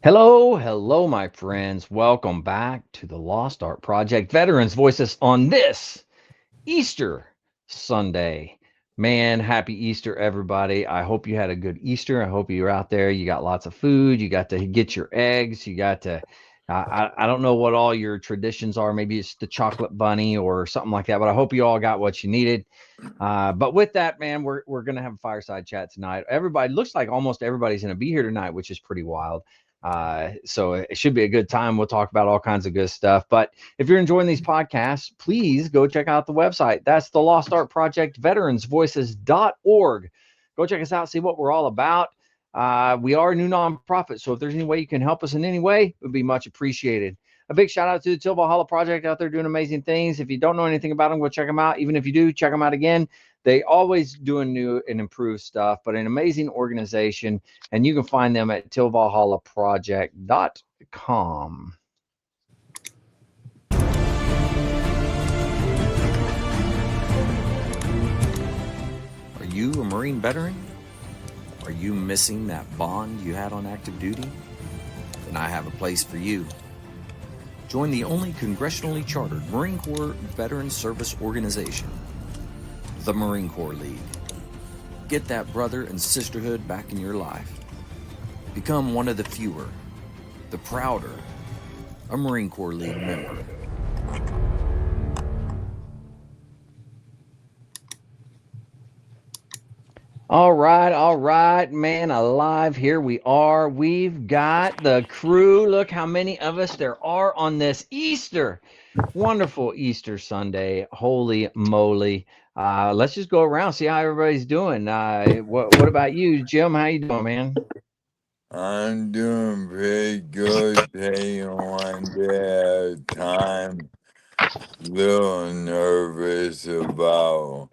Hello, hello, my friends. Welcome back to the Lost Art Project Veterans Voices on this Easter Sunday. Man, happy Easter, everybody. I hope you had a good Easter. I hope you're out there. You got lots of food. You got to get your eggs. You got to, I don't know what all your traditions are. Maybe it's the chocolate bunny or something like that, but I hope you all got what you needed. But with that, man, we're gonna have a fireside chat tonight. Everybody looks like almost everybody's gonna be here tonight, which is pretty wild. So it should be a good time. We'll talk about all kinds of good stuff. But if you're enjoying these podcasts, please go check out the website. That's the Lost Art Project, veteransvoices.org. Go check us out, see what we're all about. We are a new nonprofit, so if there's any way you can help us in any way, it would be much appreciated. A big shout out to the Till Valhalla Project out there doing amazing things. If you don't know anything about them, go check them out. Even if you do, check them out again. They always doing new and improved stuff, but an amazing organization. And you can find them at tillvalhallaproject.com. Are you a Marine veteran? Are you missing that bond you had on active duty? Then I have a place for you. Join the only congressionally chartered Marine Corps Veteran Service Organization, the Marine Corps League. Get that brother and sisterhood back in your life. Become one of the fewer, the prouder, a Marine Corps League member. All right, man, alive. Here we are. We've got the crew. Look how many of us there are on this Easter. Wonderful Easter Sunday. Holy moly. Let's just go around, see how everybody's doing. What about you, Jim? How you doing, man? I'm doing pretty good, taking one day at a time. Little nervous about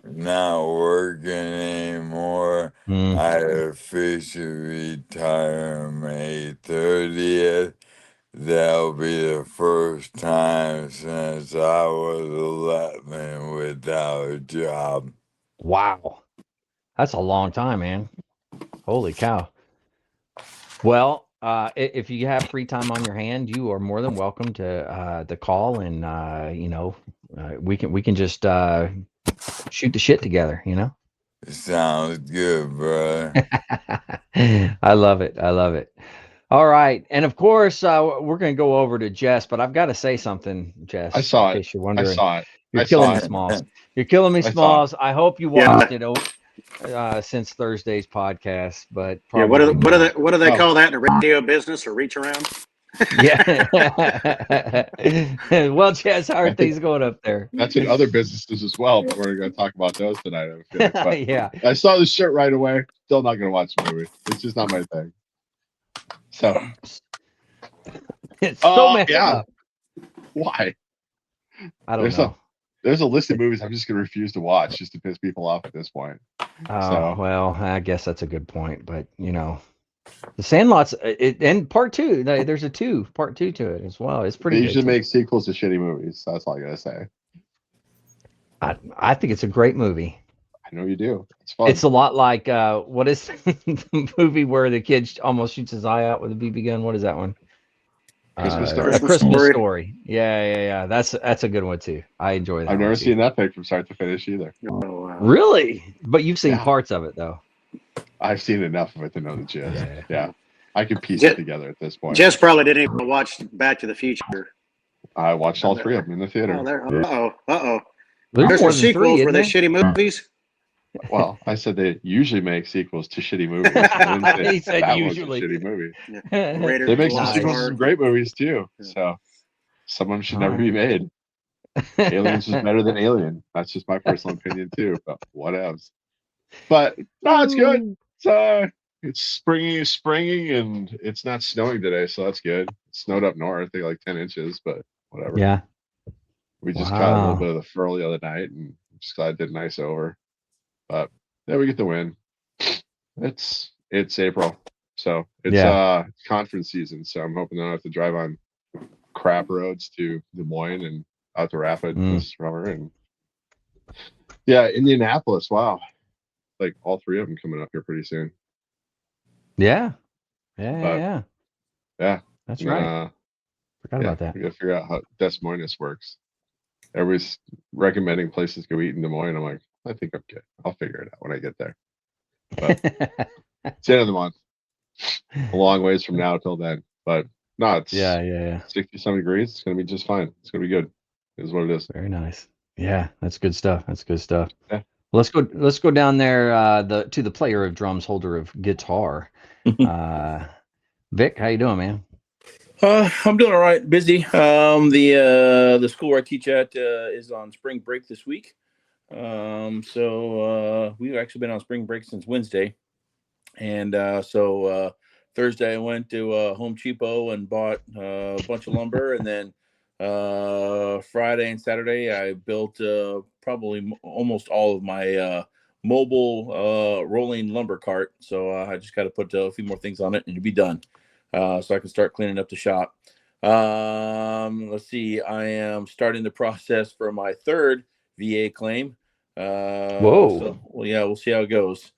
not working anymore. I officially retire on May 30th. That'll be the first time since I was 11 without a job. Wow. That's a long time, man. Holy cow. Well, if you have free time on your hand, you are more than welcome to call, and we can just shoot the shit together. Sounds good, brother. I love it. I love it. All right, and of course we're gonna go over to Jess, but I've got to say something, Jess. I saw in it. case you're I wondering. saw it. You're I killing saw me, it. Smalls. You're killing me, I saw it. Smalls. I hope you Yeah. watched it since Thursday's podcast, but Yeah, probably not. what do they Oh. call that in the radio business, or reach around? Yeah. Well, Jess, how are I think things going up there? that's in other businesses as well, but we're going to talk about those tonight. I feel like. But Yeah. I saw the shirt right away. Still not going to watch the movie. It's just not my thing. So, It's so messed yeah. up. Why? I don't know. There's a list of movies I'm just going to refuse to watch just to piss people off at this point. Oh, well, I guess that's a good point, but The Sandlot's and part two. There's part two to it as well. It's pretty They good. usually too. make sequels to shitty movies. That's all I got to say. I think it's a great movie. I know you do. It's fun. It's a lot like what is the movie where the kid almost shoots his eye out with a BB gun? What is that one? Christmas Story. A Christmas Story. Yeah. That's a good one too. I enjoy that. I've one never too. seen that pick from start to finish either. Oh, wow. Really? But you've seen Yeah. parts of it though. I've seen enough of it to know the gist. Yeah. Yeah. I can piece it together at this point. Jess probably didn't even watch Back to the Future. I watched all three of them in the theater. Oh, there. Uh-oh. There's There's more some than sequels. three, Were they isn't shitty movies? Well, I said they usually make sequels to shitty movies. I didn't say He said that usually. was a shitty movie. there? Raiders They of make the some Lost sequels to some Ark. great movies too. Yeah. So some of them should All never right. be made. Aliens was better than Alien. That's just my personal opinion too. But what else? But no, it's good. It's springing, and it's not snowing today, so that's good. It snowed up north, I think like 10 inches, but whatever. Yeah. We just caught a little Wow. bit of the fur the other night, and I'm just glad it did nice over. But yeah, we get the win. It's April, so it's conference season. So I'm hoping I don't have to drive on crap roads to Des Moines and out to Rapid this summer. And yeah, Indianapolis. Wow, like all three of them coming up here pretty soon. Yeah. But Yeah. That's right. Forgot about that. We got to figure out how Des Moines works. Everybody's recommending places to go eat in Des Moines. I'm like, I think I'm good. I'll figure it out when I get there. But it's the end of the month. A long ways from now till then. But no, it's yeah. 60-some degrees. It's going to be just fine. It's going to be good. It is what it is. Very nice. Yeah, that's good stuff. That's good stuff. Yeah. Let's go down there to the player of drums, holder of guitar. Vic, how you doing, man? I'm doing all right. Busy. The school where I teach at is on spring break this week. So we've actually been on spring break since Wednesday, and so Thursday I went to Home Cheapo and bought a bunch of lumber, and then Friday and Saturday I built probably almost all of my mobile rolling lumber cart. So I just got to put a few more things on it and it'll be done. So I can start cleaning up the shop. Let's see. I am starting the process for my third VA claim. Whoa. So, well, yeah, we'll see how it goes.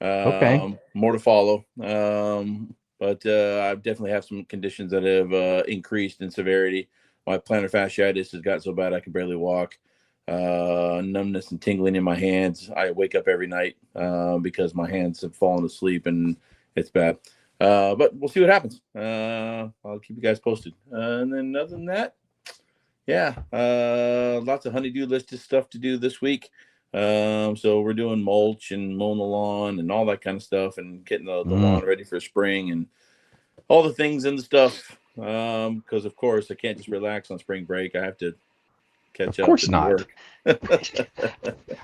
Okay. More to follow. But I definitely have some conditions that have increased in severity. My plantar fasciitis has got so bad I can barely walk. Numbness and tingling in my hands. I wake up every night because my hands have fallen asleep and it's bad. But we'll see what happens. I'll keep you guys posted. And then other than that, yeah, lots of honeydew listed stuff to do this week. So we're doing mulch and mowing the lawn and all that kind of stuff and getting the lawn ready for spring and all the things and the stuff. Because of course I can't just relax on spring break. I have to catch up. Of course and not. Work.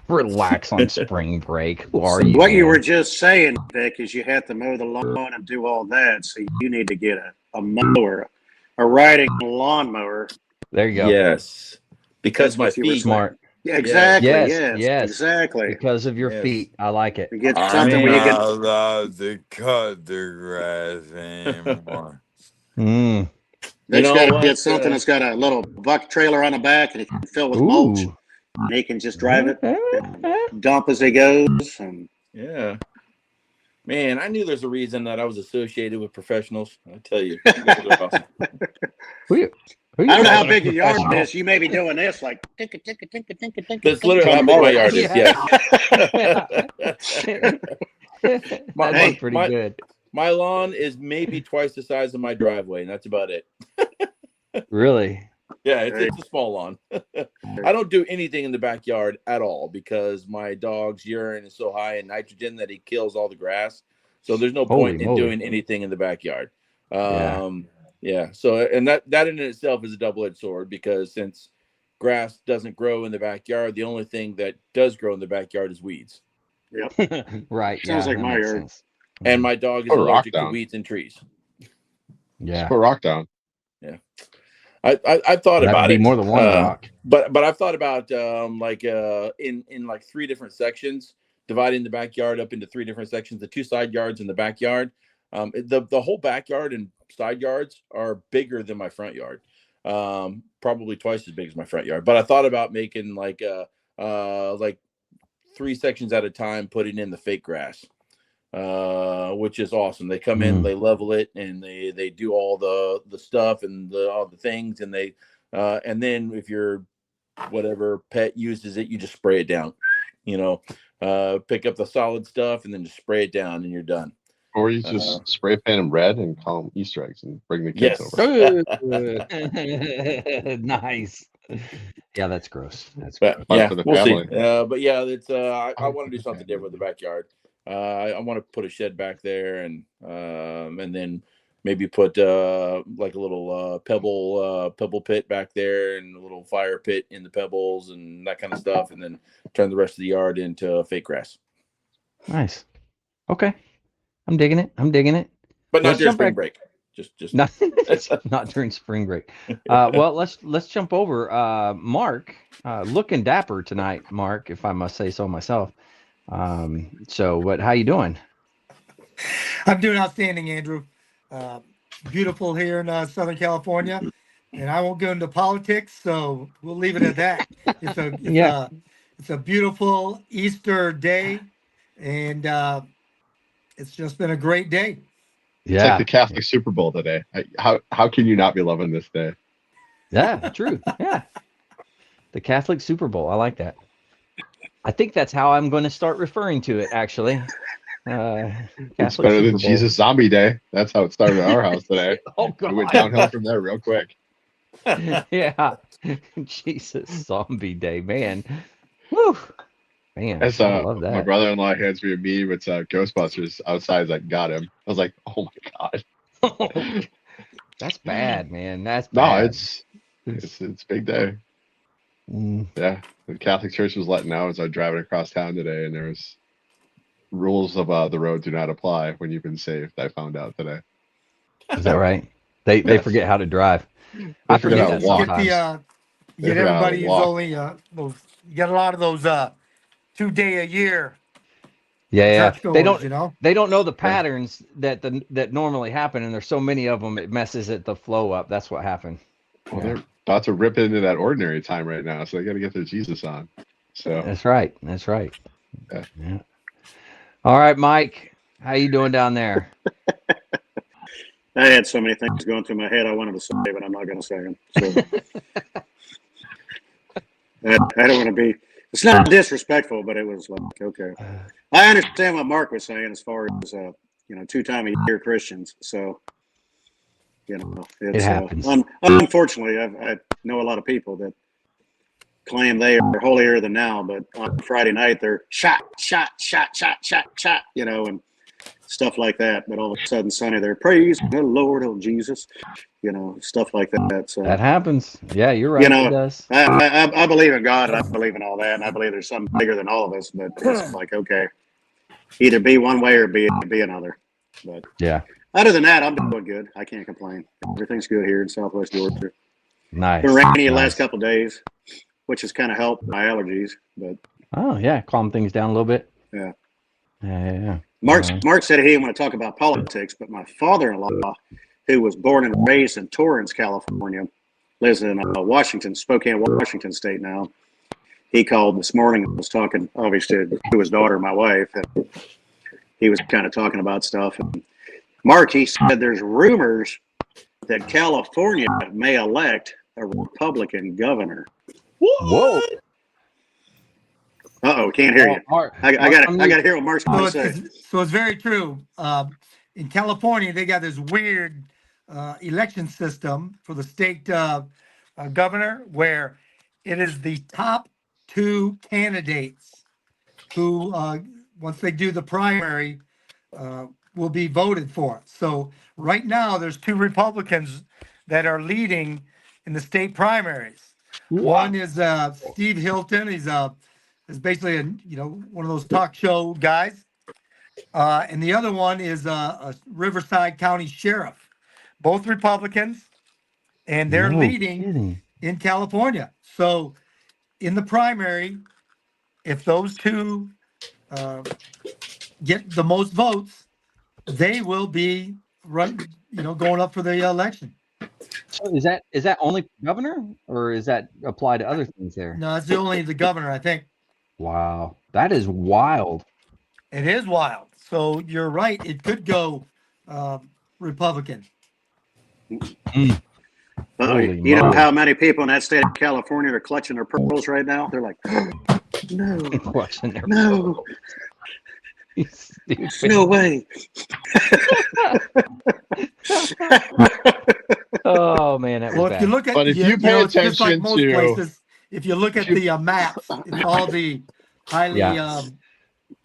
Relax on spring break. Who are you? What man? you were just saying, Vic, is you have to mow the lawn and do all that. So you need to get a mower, a riding lawnmower. There you go. Yes, because That's my what you were feet. Smart. Yeah, exactly. Yes, Yes, exactly. Because of your Yes. feet. I like it. You get I'm something where you not can. allowed to cut the grass anymore. Mm. Vic's know got to what? get something that's got a little buck trailer on the back and he can fill with mulch. Ooh. And he can just drive it and dump as he goes. And Yeah. Man, I knew there's a reason that I was associated with professionals. I tell you, you guys are awesome. Who I don't know how you big your yard professional? is. You may be doing this like tinka, tinka, tinka, tinka, tinka. That's literally how big my yard is. That's My- pretty my- good. My lawn is maybe twice the size of my driveway, and that's about it. Really? Yeah, it's a small lawn. I don't do anything in the backyard at all because my dog's urine is so high in nitrogen that he kills all the grass. So there's no Holy point in moly. doing anything in the backyard. Yeah. Yeah. So, and that in itself is a double-edged sword because since grass doesn't grow in the backyard, the only thing that does grow in the backyard is weeds. Right. Sounds yeah, like that my makes yard. sense. And my dog is Put a rock allergic to down. weeds and trees. Yeah. Put a rock down. I've thought That'd about be it. more than one rock. But I've thought about in like 3 different sections, dividing the backyard up into 3 different sections, the 2 side yards and the backyard. The whole backyard and side yards are bigger than my front yard. Probably twice as big as my front yard. But I thought about making like 3 sections at a time, putting in the fake grass. Which is awesome. They come in, they level it, and they do all the stuff and all the things, and they and then if your whatever pet uses it, you just spray it down. Pick up the solid stuff and then just spray it down, and you're done. Or you just spray paint them red and call them Easter eggs and bring the kids over. Nice. Yeah, that's gross. That's But gross. yeah, for the we'll see. family. But yeah, it's I want to do something different with the backyard. I want to put a shed back there and then maybe put like a little pebble pit back there and a little fire pit in the pebbles and that kind of stuff, and then turn the rest of the yard into fake grass. Nice. Okay. I'm digging it. But not Let's during jump spring back- break. Just not during spring break. Well, let's jump over. Mark, looking dapper tonight, Mark, if I must say so myself. So how you doing? I'm doing outstanding, Andrew. Beautiful here in Southern California, and I won't go into politics, so we'll leave it at that. It's a beautiful Easter day, and it's just been a great day. It's like the Catholic Super Bowl today. How can you not be loving this day? Yeah, true. Yeah. The Catholic Super Bowl. I like that. I think that's how I'm going to start referring to it, actually. It's Catholic better Super than Bowl. Jesus Zombie Day. That's how it started at our house today. Oh, We went God. downhill from there real quick. Yeah. Jesus Zombie Day, man. Woo. Man, As I love my that. brother-in-law hands me a meme. It's Ghostbusters outside. He's like, got him. I was like, oh my god. That's bad, man. That's No, bad. it's big day. Mm. Yeah, the Catholic Church was letting out as I was driving across town today, and there was rules of the road do not apply when you've been saved. I found out today. Is that right? They Yes. forget how to drive. They I forget forget how to that walk. sometimes. You get everybody who's only those. You get a lot of those 2-day a year Yeah. churchgoers. You know. They don't know the patterns that normally happen, and there's so many of them. It messes the flow up. That's what happened. Well, they're about to rip into that ordinary time right now, so they got to get their Jesus on. So That's right. That's right. Yeah. All right, Mike. How you doing down there? I had so many things going through my head I wanted to say, but I'm not going to say them. So I don't want to be. It's not disrespectful, but it was like, okay. I understand what Mark was saying as far as 2-time-a-year Christians. So It happens. Unfortunately, I know a lot of people that claim they are holier than thou, but on Friday night they're shot, and stuff like that. But all of a sudden, Sunday they're praise the Lord, oh Jesus, stuff like that. So that happens. Yeah, you're right. It does. I believe in God and I believe in all that, and I believe there's something bigger than all of us. But it's like, okay, either be one way or be another. But yeah. Other than that, I'm doing good. I can't complain. Everything's good here in Southwest Georgia. Nice. Been rainy the last couple of days, which has kind of helped my allergies. But calm things down a little bit. Yeah. Yeah. Mark said he didn't want to talk about politics, but my father-in-law, who was born and raised in Torrance, California, lives in Spokane, Washington State now. He called this morning and was talking, obviously, to his daughter, my wife, and he was kind of talking about stuff. And Mark, he said there's rumors that California may elect a Republican governor. Whoa. Uh-oh, can't hear you. I got to hear what Mark's going to say. So it's very true. In California, they got this weird election system for the state governor where it is the top 2 candidates who, once they do the primary, will be voted for. So right now, there's 2 Republicans that are leading in the state primaries. Wow. One is Steve Hilton. He's basically one of those talk show guys. And the other one is a Riverside County sheriff, both Republicans, and they're leading in California. So in the primary, if those 2 get the most votes, they will be going up for the election. So is that only governor, or is that apply to other things there? No, it's only the governor, I think. Wow, that is wild. It is wild. So you're right. It could go Republican. You know how many people in that state of California are clutching their pearls right now? They're like, no, clutching their no, no way. Oh man, that was well, bad. if you look at, but if you pay attention just like most to places, if you look at the maps, it's all the highly,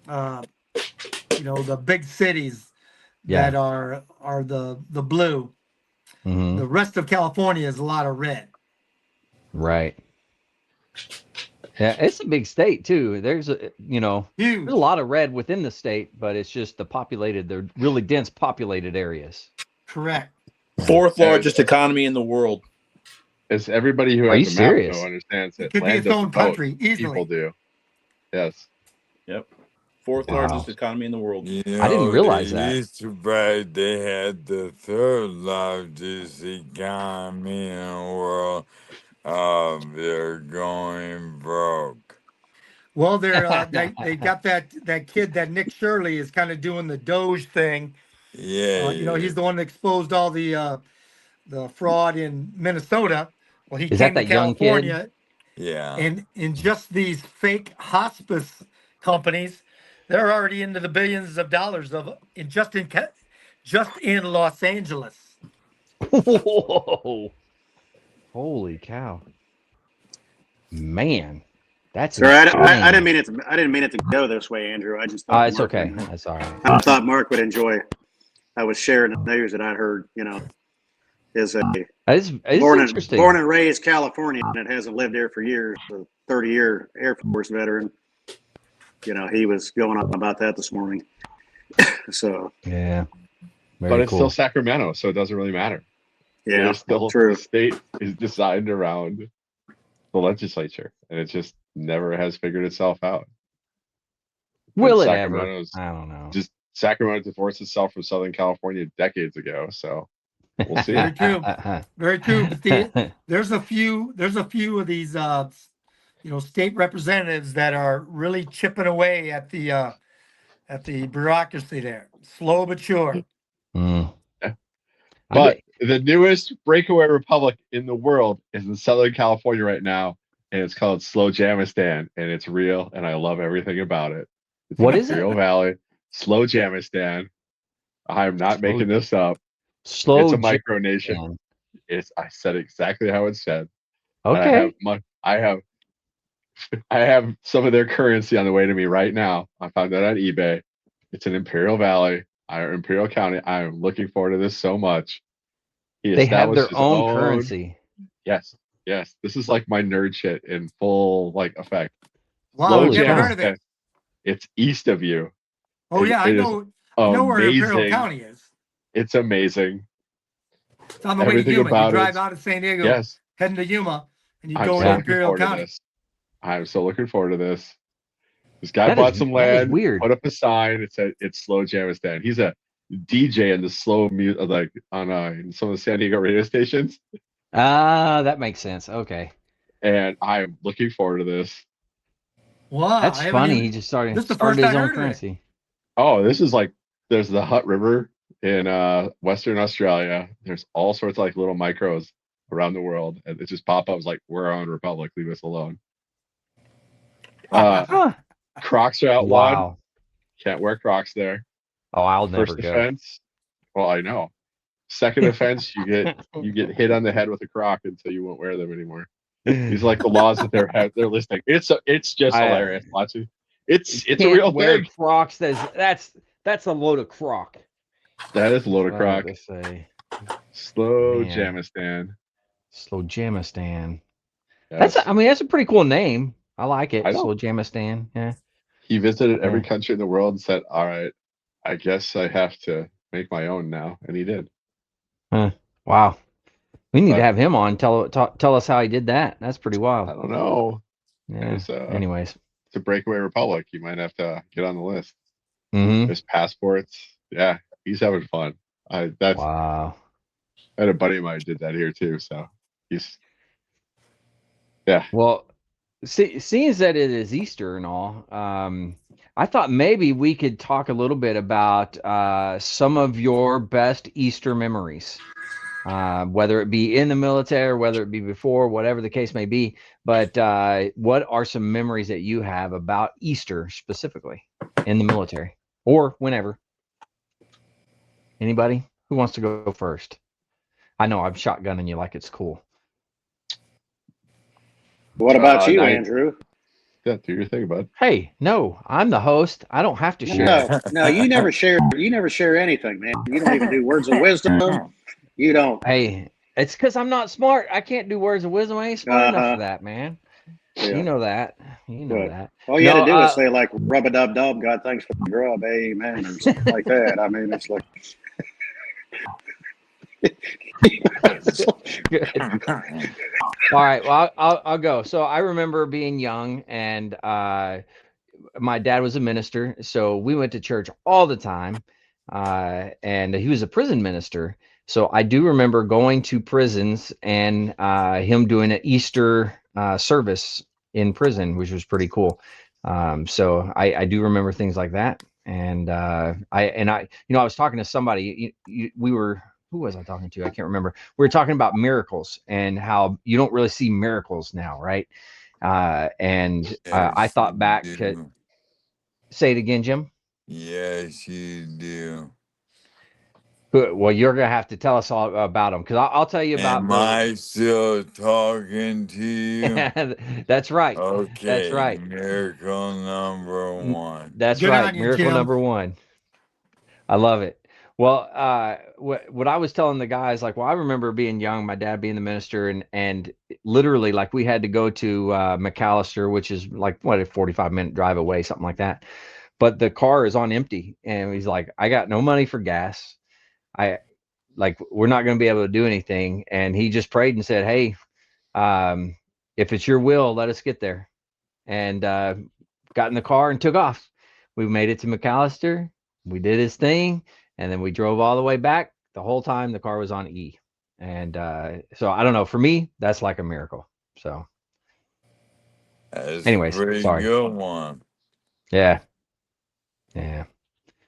the big cities that are the blue. Mm-hmm. The rest of California is a lot of red. Right. Yeah, it's a big state too. There's there's a lot of red within the state, but it's just the really dense populated areas. Correct. 4th largest economy in the world. As everybody who has a map though understands that it could be its own country easily. People do. Yes. Yep. 4th largest economy in the world. I didn't realize that. It's too bad they had the 3rd largest economy in the world. They're going broke. Well, they got that kid, that Nick Shirley, is kind of doing the Doge thing, Yeah. He's the one that exposed all the fraud in Minnesota. Well, he Is that came to young kid? California, Yeah. and in just these fake hospice companies, they're already into the billions of dollars just in Los Angeles. Whoa. Holy cow. Man, that's Sorry, I didn't insane. mean it. I didn't mean it to go this way, Andrew. I just thought It's Mark okay. would. That's all right. I thought Mark would enjoy. I was sharing the news that I heard. Is a It's born interesting. and raised Californian and hasn't lived here for years. A 30-year Air Force veteran. He was going on about that this morning. So Yeah. But Very it's cool. still Sacramento, so it doesn't really matter. yeah, There's still true. the state is designed around the legislature, and it just never has figured itself out. Will And it ever? Sacramento's I don't know. just Sacramento divorced itself from Southern California decades ago, so we'll see. Very true. Very true. But there's a few of these state representatives that are really chipping away at the bureaucracy there. Slow but sure. Mm. But the newest breakaway republic in the world is in Southern California right now, and it's called Slow Jamistan, and it's real, and I love everything about it. It's What in is it? Imperial Valley, Slow Jamistan. I'm not making this up. Slow It's a micronation. I said exactly how it's said. Okay. I have some of their currency on the way to me right now. I found that on eBay. It's in Imperial Valley, Imperial County. I am looking forward to this so much. They have their own currency. Yes. This is like my nerd shit in full effect. Wow, I've never heard of it. It's east of you. Oh yeah, I know where Imperial County is. It's amazing. It's on the way to Yuma. You drive out of San Diego, heading to Yuma, and you go into Imperial County. I'm so looking forward to this. This guy bought some land, put up a sign. It said it's Slow Jamistan. He's a DJ in the slow music, on some of the San Diego radio stations. That makes sense. Okay. And I'm looking forward to this. Wow, that's funny. He just started his own currency. Oh, this is there's the Hutt River in Western Australia. There's all sorts of little micros around the world, and it just pop up we're our own republic. Leave us alone. Crocs are outlawed. Wow. Can't wear Crocs there. Oh, I'll never go. First offense. Well, I know. Second offense, you get hit on the head with a Croc until you won't wear them anymore. These are the laws that they're listing. It's just hilarious watching. It's a real thing. Crocs. That's a load of crock. That is a load of crock. Slow Man. Jamistan. Slow Jamistan. Yes. That's a pretty cool name. I like it. I know. Slow Jamistan. Yeah. He visited every country in the world and said, "All right, I guess I have to make my own now," and he did. Wow. We need to have him on. Tell us how he did that. That's pretty wild. I don't know. Yeah. Anyways, it's a breakaway republic. You might have to get on the list. Mm-hmm. There's passports. Yeah, he's having fun. Wow. I had a buddy of mine who did that here too. So he's. Yeah. Well, seeing that it is Easter and all, I thought maybe we could talk a little bit about some of your best Easter memories. Whether it be in the military or whether it be before, whatever the case may be. But what are some memories that you have about Easter specifically in the military or whenever? Anybody who wants to go first? I know I'm shotgunning you like it's cool. What about you, Andrew? Yeah, do your thing, bud. Hey, no, I'm the host. I don't have to share. No, you never share. You never share anything, man. You don't even do words of wisdom. You don't. Hey, it's because I'm not smart. I can't do words of wisdom. I ain't smart enough for that, man. Yeah. You know that. That. All you had to do is say rub-a-dub-dub, God thanks for the grub, amen, or something like that. I mean, it's like. Good. All right. Well, I'll go. So I remember being young, and my dad was a minister, so we went to church all the time, and he was a prison minister. So I do remember going to prisons and him doing an Easter service in prison, which was pretty cool. So I do remember things like that. And I was talking to somebody. Who was I talking to? I can't remember. We were talking about miracles and how you don't really see miracles now, right? I Yes, thought you back to do. say it again, Jim. Yes, you do. Well, you're gonna have to tell us all about them because I'll tell you about Am the. I still talking to you? That's right. That's Okay, right. miracle number one. That's Good right. on you, Miracle Jim. number one. I love it. Well, what I was telling the guys, like, well, I remember being young, my dad being the minister, and literally, like, we had to go to McAllister, which is like what a 45-minute drive away, something like that. But the car is on empty, and he's like, I got no money for gas. I like, we're not going to be able to do anything. And he just prayed and said, hey, if it's your will, let us get there. And got in the car and took off. We made it to McAllister. We did his thing, and then we drove all the way back. The whole time the car was on E. And so I don't know. For me, that's like a miracle. So, That's a anyways, pretty sorry. good one. Yeah, yeah.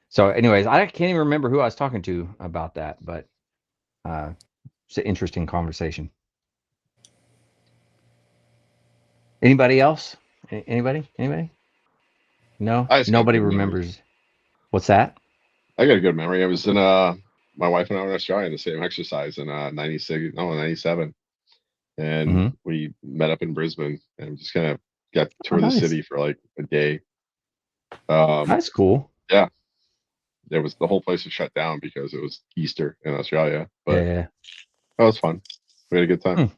So, anyways, I can't even remember who I was talking to about that, but it's an interesting conversation. Anybody else? Anybody? Anybody? No, I just got nobody good memories. remembers. What's that? I got a good memory. I was in my wife and I were in Australia in the same exercise in 97. And Mm-hmm. we met up in Brisbane and just kind of got to Oh, tour the nice. city for like a day. That's cool. Yeah, the whole place was shut down because it was Easter in Australia, but Yeah. that was fun. We had a good time. Hmm.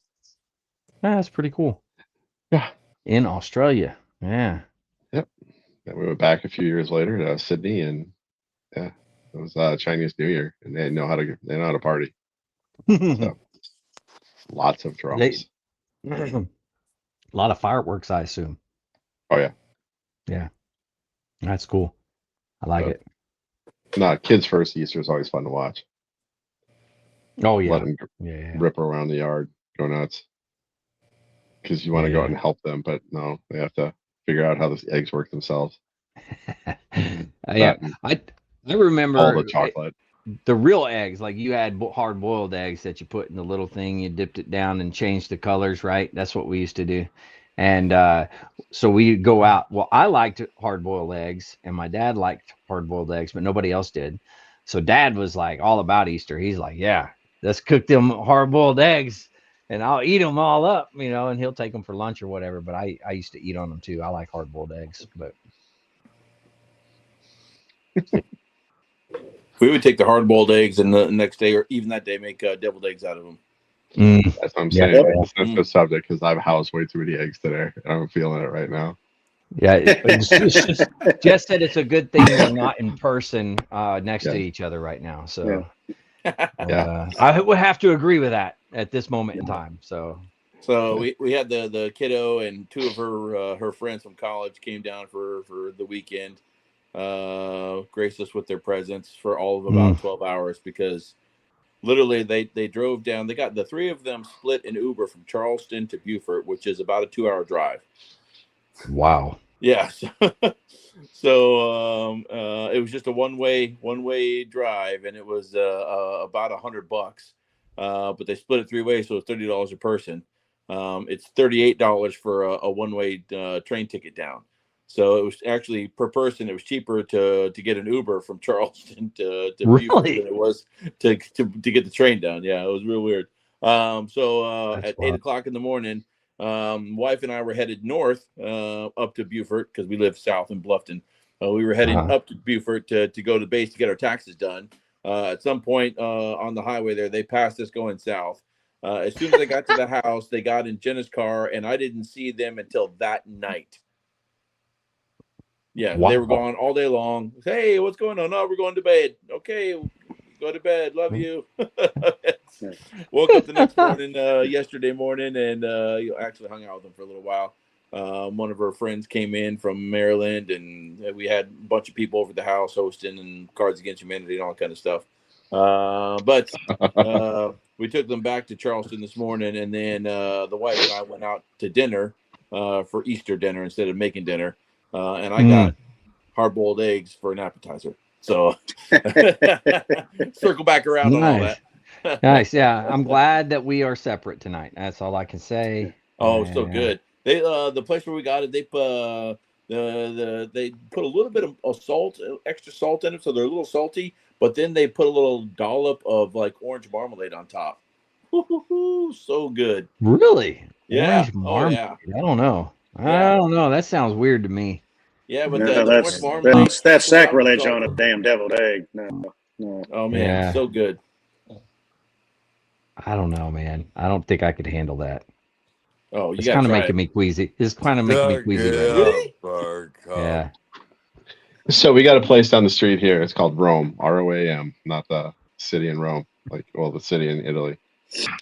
That's pretty cool. Yeah. In Australia. Yeah. Yep. And we went back a few years later to Sydney, and yeah, it was Chinese New Year, and they know how to party. So lots of They drums. a lot of fireworks, I assume. Oh yeah. Yeah. That's cool. I like So, it. kids' first Easter is always fun to watch. Oh Let yeah. them Yeah. rip around the yard, go nuts. Because you want to go out Yeah. and help them, but no, they have to figure out how the eggs work themselves. Yeah. That and I all the remember chocolate. the real eggs, like you had hard boiled eggs that you put in the little thing, you dipped it down and changed the colors, right? That's what we used to do. And so we go out. Well, I liked hard boiled eggs, and my dad liked hard boiled eggs, but nobody else did. So dad was like all about Easter. He's like, yeah, let's cook them hard boiled eggs and I'll eat them all up, and he'll take them for lunch or whatever. But I used to eat on them too. I like hard boiled eggs, but We would take the hard boiled eggs and the next day or even that day make deviled eggs out of them. That's what I'm Yeah, saying. Yep. It's a sensitive subject because I've housed way too many eggs today. I'm feeling it right now. yeah. Jess said it's a good thing we're not in person next to Yeah. each other right now. So Yeah. I would have to agree with that at this moment in time. So So we had the kiddo and two of her friends from college came down for the weekend, graced us with their presence for all of about 12 hours because literally they drove down. They got the three of them split an Uber from Charleston to Beaufort, which is about a 2-hour drive. wow. Yeah. So it was just a one-way drive, and it was about $100. But they split it 3 ways, so it's $30 a person. It's $38 for a one-way train ticket down. So it was actually per person. It was cheaper to get an Uber from Charleston to Beaufort than Really? it was to get the train down. Yeah, it was real weird. So That's at 8 wild. o'clock in the morning, wife and I were headed north up to Beaufort because we live south in Bluffton. We were heading up to Beaufort to go to the base to get our taxes done. At some point on the highway there, they passed us going south. As soon as I got to the house, they got in Jenna's car, and I didn't see them until that night. Yeah, they were Wow. gone all day long. Hey, what's going on? Oh, we're going to bed. Okay, go to bed. Love you. Woke up the next morning, yesterday morning, and actually hung out with them for a little while. One of her friends came in from Maryland, and we had a bunch of people over at the house hosting and Cards Against Humanity and all that kind of stuff. But we took them back to Charleston this morning, and then the wife and I went out to dinner for Easter dinner instead of making dinner. And I got hard-boiled eggs for an appetizer. So circle back around on all that. Nice. Yeah, I'm glad that we are separate tonight. That's all I can say. Oh, so good. They the place where we got it, they put they put a little bit of salt, extra salt in it, so they're a little salty. But then they put a little dollop of like orange marmalade on top. So good. Really? Yeah. Orange marmalade? I don't know. Yeah. I don't know. That sounds weird to me. Yeah, but No, the orange marmalade. that's sacrilege on a damn deviled egg. No. Oh man, Yeah. so good. I don't know, man. I don't think I could handle that. Oh, you It's got kind of making me queasy. It's kind of making me queasy. Really? Yeah. So we got a place down the street here. It's called Rome, ROAM, not the city in Rome, the city in Italy.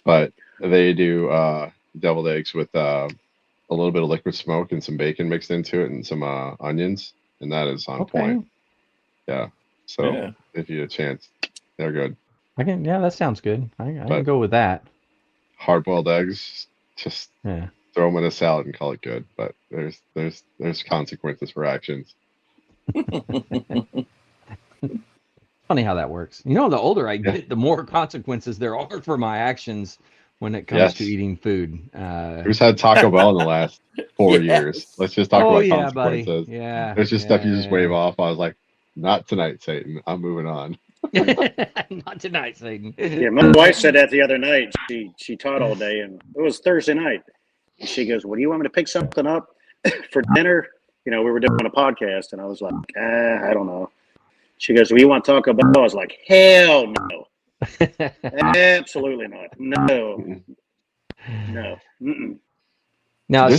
But they do deviled eggs with a little bit of liquid smoke and some bacon mixed into it and some onions, and that is on point. Yeah. So if you get a chance, they're good. Yeah, that sounds good. I can go with that. Hard-boiled eggs, just throw them in a salad and call it good. But there's consequences for actions. Funny how that works. The older I get, the more consequences there are for my actions when it comes to eating food. Who's had Taco Bell in the last 4 years? Let's just talk about consequences. Buddy. Yeah. There's just stuff you just wave off. I was like, not tonight, Satan. I'm moving on. Not tonight, Satan. Yeah, my wife said that the other night. She taught all day, and it was Thursday night. And she goes, "Well, do you want me to pick something up for dinner?" We were doing a podcast, and I was like, I don't know. She goes, "Well, you want Taco Bell?" I was like, "Hell no, absolutely not, no." Mm-mm. Now,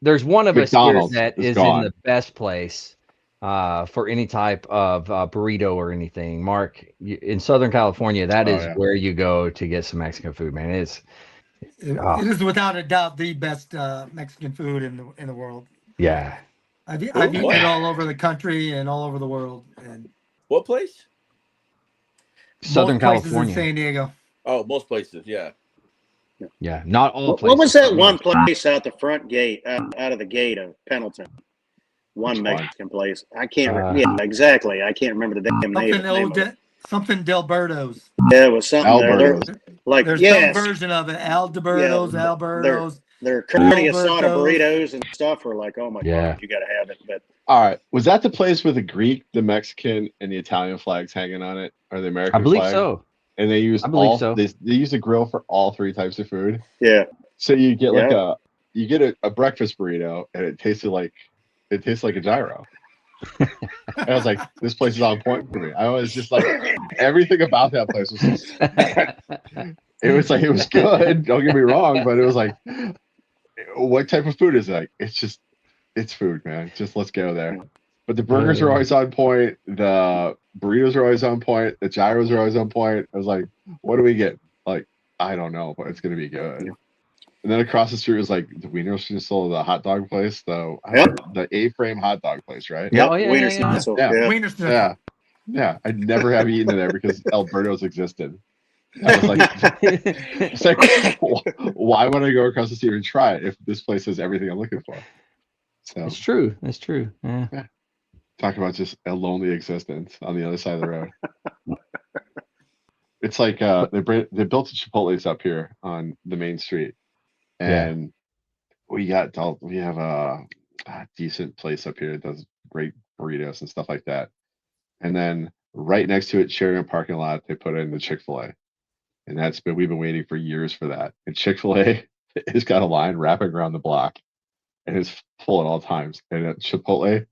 there's one of McDonald's us here that is in the best place for any type of burrito or anything. Mark, in Southern California, that is where you go to get some Mexican food, man. It is without a doubt the best Mexican food in the world. Yeah. I've eaten it all over the country and all over the world. And what place? Southern California. In San Diego. Oh, most places, yeah. Yeah, not all places. What was that one place out the front gate, out of the gate of Pendleton? One Mexican place. I can't remember. Yeah, exactly. I can't remember the damn name. Something Delberto's. Yeah, it was something there. There's some version of it. Alberto's. Their carne asada burritos and stuff are like, oh my God, you got to have it. But all right, was that the place with the Greek, the Mexican, and the Italian flags hanging on it, or the American flag? I believe so. And they use they use a grill for all three types of food. Yeah. So you get a breakfast burrito, and it tastes like a gyro. I was like, this place is on point for me. I was just like, everything about that place was just, it was good. Don't get me wrong, but it was like, what type of food is it? Like, it's food, man. Just let's go there. But the burgers are always on point. The burritos are always on point. The gyros are always on point. I was like, what do we get? Like, I don't know, but it's gonna be good. Yeah. And then across the street was like the Wiener Schnitzel, the hot dog place, the A-frame hot dog place, right? Yeah, Wiener Schnitzel. Wiener Schnitzel. Yeah. I'd never have eaten there because Alberto's existed. I was like, it's like, why would I go across the street and try it if this place has everything I'm looking for? So it's true. It's true. Yeah. Talk about just a lonely existence on the other side of the road. It's like they built a Chipotle's up here on the main street. And we have a decent place up here that does great burritos and stuff like that. And then right next to it, sharing a parking lot, they put in the Chick-fil-A. And we've been waiting for years for that. And Chick-fil-A has got a line wrapping around the block and it's full at all times. And at Chipotle,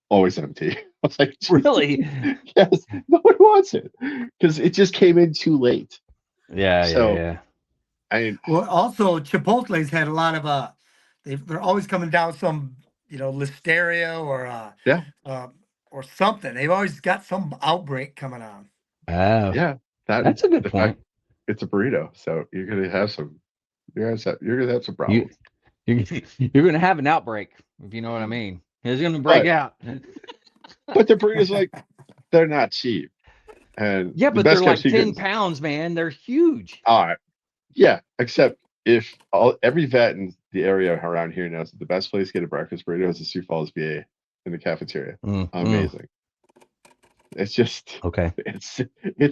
always empty. I was like, really? Yes, no one wants it because it just came in too late. Yeah. Also Chipotle's had a lot of they're always coming down some listeria or something. They've always got some outbreak coming on. Yeah, that's a good point. It's a burrito, so you're gonna have some. You're gonna have some problems. You're gonna have an outbreak, if you know what I mean. It's gonna break out. But the burritos, they're not cheap. And but they're like 10 pounds, man. They're huge. All right. Yeah, except if every vet in the area around here knows that the best place to get a breakfast burrito is the Sioux Falls VA. in the cafeteria. Mm, Amazing. It's just okay. It's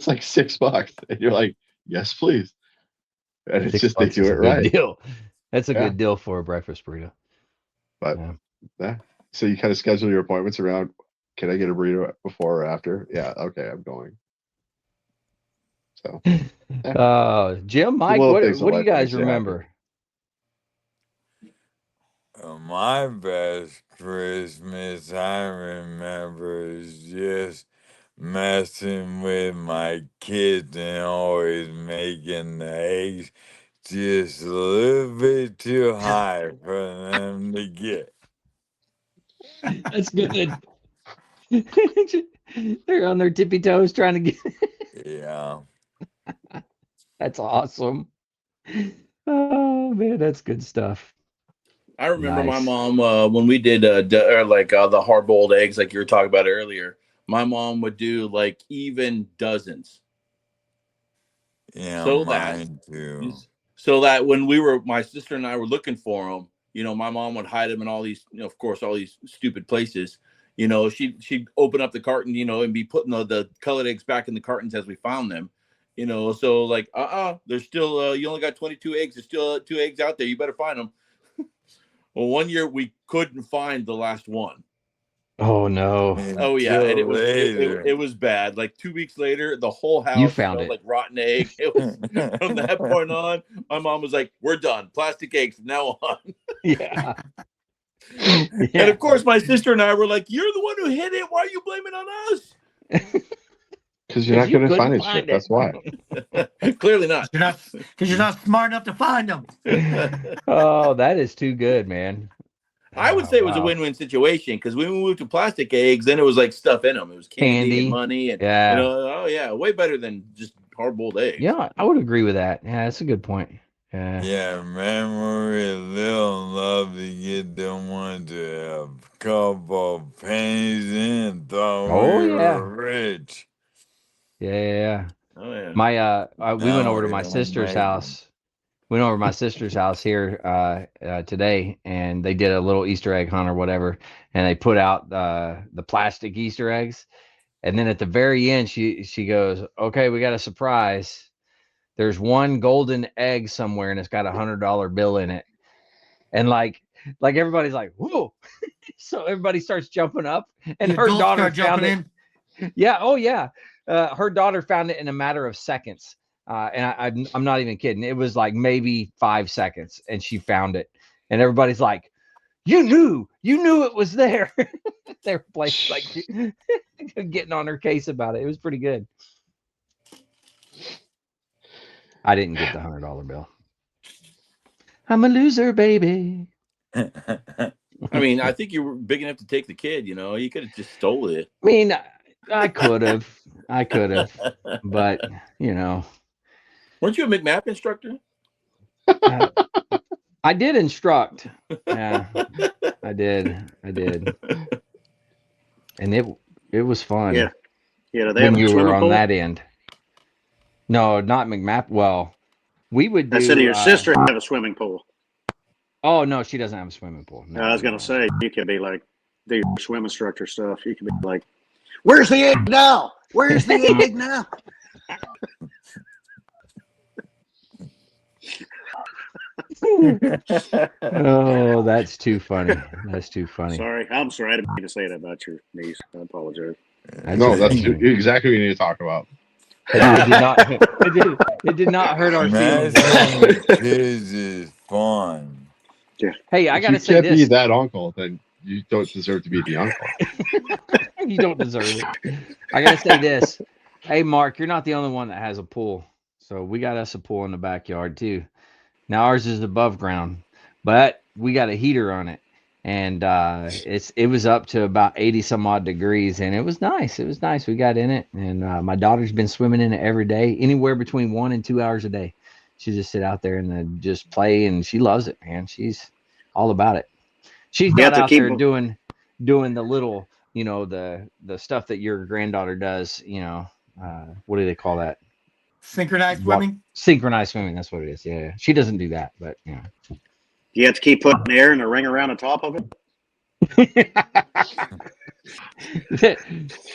like $6, and you're like, yes, please. And it's just they $6 do is it a good right. deal. That's a Yeah. good deal for a breakfast burrito. But Yeah. so you kind of schedule your appointments around. Can I get a burrito before or after? Yeah, okay, I'm going. So Jim, Mike, little what things in do you life that guys makes you happy. remember? My best Christmas I remember is just messing with my kids and always making the eggs just a little bit too high for them to get. That's good. They're on their tippy toes trying to get. Yeah. That's awesome. Oh man, that's good stuff. I remember my Nice. mom when we did the hard boiled eggs, like you were talking about earlier. My mom would do like even dozens, Yeah, so mine too. that when my sister and I were looking for them, my mom would hide them in all these, of course, all these stupid places. She'd open up the carton, and be putting the colored eggs back in the cartons as we found them. So like, there's still you only got 22 eggs. There's still 2 eggs out there. You better find them. Well, one year we couldn't find the last one. Oh no. Oh yeah, and it later. was bad. Like 2 weeks later, the whole You house found smelled it. like rotten egg. It was from that point on. My mom was like, "We're done. Plastic eggs from now on." Yeah. And of course, my sister and I were like, "You're the one who hit it. Why are you blaming on us?" Because you're not you going to find couldn't it. Shit. find it. That's why. Clearly not. Because you're not smart enough to find them. Oh, that is too good, man. I would say it was a wow. win-win situation because when we moved to plastic eggs, then it was like stuff in them. It was candy and money, and Yeah. oh yeah, way better than just hard-boiled eggs. Yeah, I would agree with that. Yeah, that's a good point. Yeah. Yeah, remember we little love to get the one to have a couple pennies in, thought we were rich. Yeah. Oh yeah. My we went Now over to we my don't sister's make 'em. house. Went over to my sister's house here today, and they did a little Easter egg hunt or whatever, and they put out the plastic Easter eggs, and then at the very end, she goes, "Okay, we got a surprise. There's one golden egg somewhere, and it's got $100 bill in it." And like everybody's like, "Whoa!" So everybody starts jumping up, and The her adults daughter start found jumping it. in. Yeah. Oh yeah. Her daughter found it in a matter of seconds. And I'm not even kidding. It was like maybe 5 seconds, and she found it, and everybody's like, you knew it was there." They were like getting on her case about it. It was pretty good. I didn't get the $100 bill. I'm a loser, baby. I mean, I think you were big enough to take the kid. You could have just stole it. I mean, I could have, but weren't you a McMap instructor? I did instruct. Yeah, I did, and it was fun. Yeah. Yeah. They when have a you were swimming on pool. that end. No, not McMap. Well, we would do. I said, your sister have a swimming pool. Oh no, she doesn't have a swimming pool. No, I was gonna say you could be like do your swim instructor stuff. You could be like, "Where's the egg now? Where's the egg now?" Oh, that's too funny. That's too funny. Sorry, I'm sorry. I didn't mean to say that about your niece. I apologize. That's exactly what you need to talk about. It did not hurt our feelings. Kids is fun. Yeah. Hey, I gotta If say you can't be this. that uncle, then you don't deserve to be the uncle. You don't deserve it. I gotta say this. Hey, Mark, you're not the only one that has a pool. So we got us a pool in the backyard too. Now ours is above ground, but we got a heater on it, and it was up to about 80 some odd degrees, and it was nice. It was nice. We got in it, and my daughter's been swimming in it every day, anywhere between 1 and 2 hours a day. She just sit out there and just play, and she loves it, man. She's all about it. She's not out there doing the little, the stuff that your granddaughter does. What do they call that? Synchronized swimming. Synchronized swimming. That's what it is. Yeah. She doesn't do that, but You have to keep putting air in the ring around the top of it.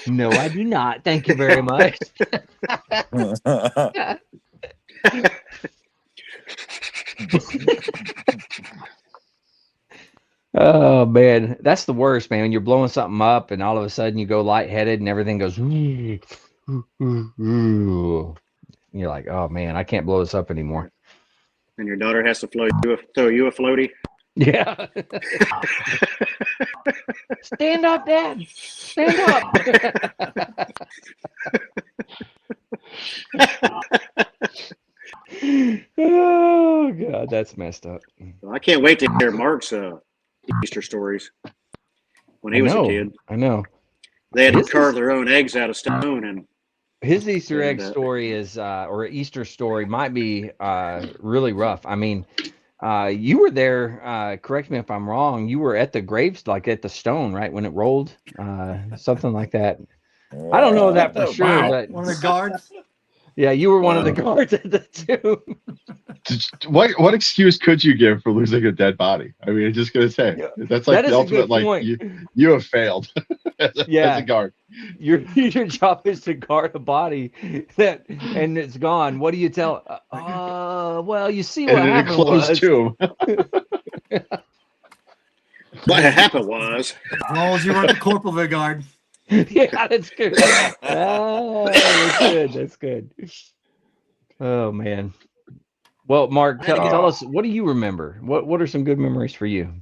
No, I do not. Thank you very much. Oh man, that's the worst, man. When you're blowing something up and all of a sudden you go lightheaded and everything goes. You're like, oh man, I can't blow this up anymore. And your daughter has to throw you a floaty. Yeah. Stand up, Dad. Stand up. Oh God, that's messed up. Well, I can't wait to hear Mark's Easter stories. When he was a kid, I know. they had to carve their own eggs out of stone, and his Easter egg story is, or Easter story might be really rough. I mean, you were there. Correct me if I'm wrong. You were at the graves, like at the stone, right when it rolled, something like that. I don't know that for sure, but one of the guards. Yeah, you were one of the guards at the tomb. What excuse could you give for losing a dead body? I mean, I'm just gonna say that's like the ultimate. Like you have failed as a guard. Your job is to guard a body and it's gone. What do you tell? Well, you see what happened was. Tomb. What happened was, as long as you weren't the corporal of the guard. Yeah, that's good. That's good. That's good. Oh man. Well, Mark, tell us, what do you remember? What are some good memories for you?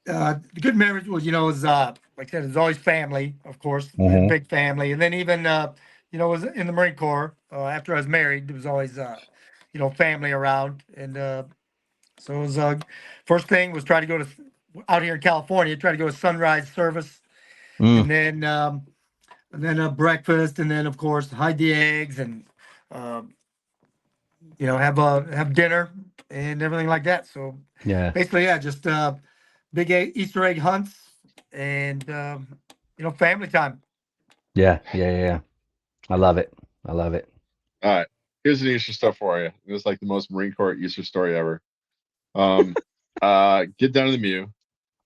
The good memories was, was like I said, it was always family, of course, big family, and then even was in the Marine Corps. After I was married, there was always family around, and so it was first thing was try to go to out here in California, try to go to sunrise service, and then breakfast, and then of course hide the eggs and have dinner and everything like that. So basically, just big Easter egg hunts and family time. Yeah. I love it. All right, here's an Easter stuff for you. It was like the most Marine Corps Easter story ever. Get down to the Mew.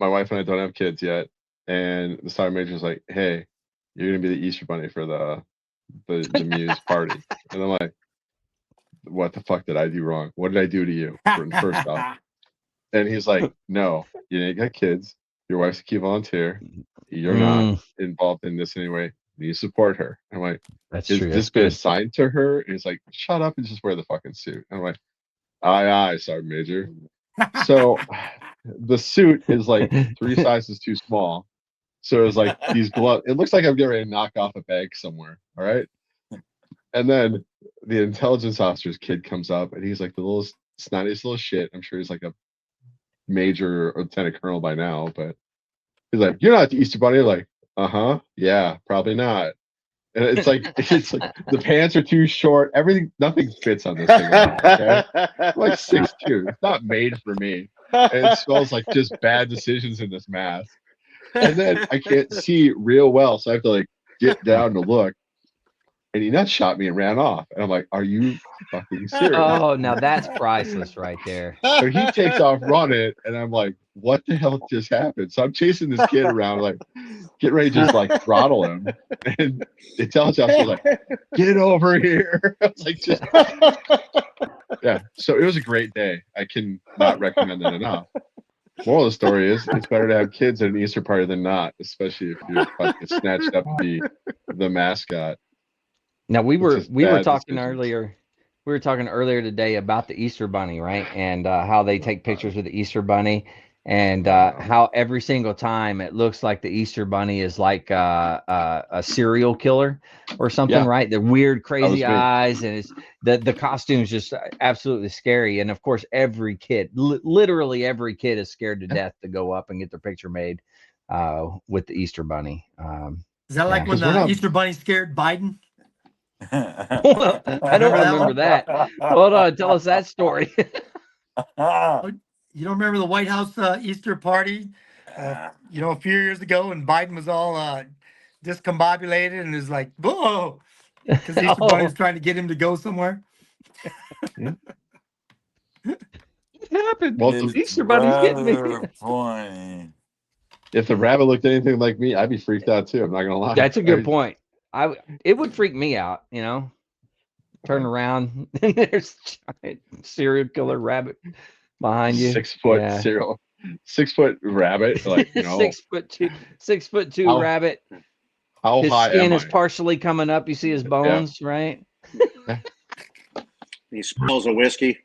My wife and I don't have kids yet, and the sergeant major was like, "Hey, you're gonna be the Easter bunny for the Mew's party," and I'm like, "What the fuck did I do wrong? What did I do to you?" First off, and he's like, "No, you ain't got kids. Your wife's a key volunteer. You're not involved in this anyway. You support her." I'm like, "That's is true. this been assigned to her?" And he's like, "Shut up and just wear the fucking suit." I'm like, aye, Sergeant Major. So the suit is like 3 sizes too small. So it was like these gloves. It looks like I'm getting ready to knock off a bag somewhere. All right. And then the intelligence officer's kid comes up and he's like the little snottiest little shit. I'm sure he's like a major or lieutenant colonel by now, but he's like, "You're not the Easter Bunny." I'm like, yeah, probably not. And it's like the pants are too short. Nothing fits on this thing. Okay? I'm like 6'2". It's not made for me. And it smells like just bad decisions in this mask. And then I can't see real well, so I have to like get down to look. And he nut shot me and ran off. And I'm like, "Are you fucking serious?" Oh, now that's priceless right there. So he takes off running, and I'm like, "What the hell just happened?" So I'm chasing this kid around, like getting ready to just like throttle him. And the intelligence officer was like, "Get over here." I was like, yeah. So it was a great day. I can not recommend it enough. Moral of the story is, it's better to have kids at an Easter party than not, especially if you're about to get snatched up to be the mascot. Now we were talking earlier. We were talking earlier today about the Easter Bunny, right? And how they take pictures of the Easter Bunny, and how every single time it looks like the Easter Bunny is like a serial killer or something, right? The weird, crazy eyes, and it's the costume's just absolutely scary. And of course, every kid, literally every kid, is scared to death to go up and get their picture made with the Easter Bunny. Is that like when the Easter Bunny scared Biden? Well, I don't remember that. Hold on, tell us that story. You don't remember the White House Easter party, a few years ago, and Biden was all discombobulated and is like, "Whoa," because Easter Bunny was trying to get him to go somewhere. happened? Well, It's Easter Bunny's getting me. rather funny. if the rabbit looked anything like me, I'd be freaked out too. I'm not gonna lie. That's a good point. It would freak me out, you know. Turn around and there's a giant serial killer rabbit behind you. 6 foot Yeah. 6 foot rabbit, like 6'2", 6'2" How- rabbit. how His high skin am is I? partially coming up. You see his bones, right? He smells of whiskey.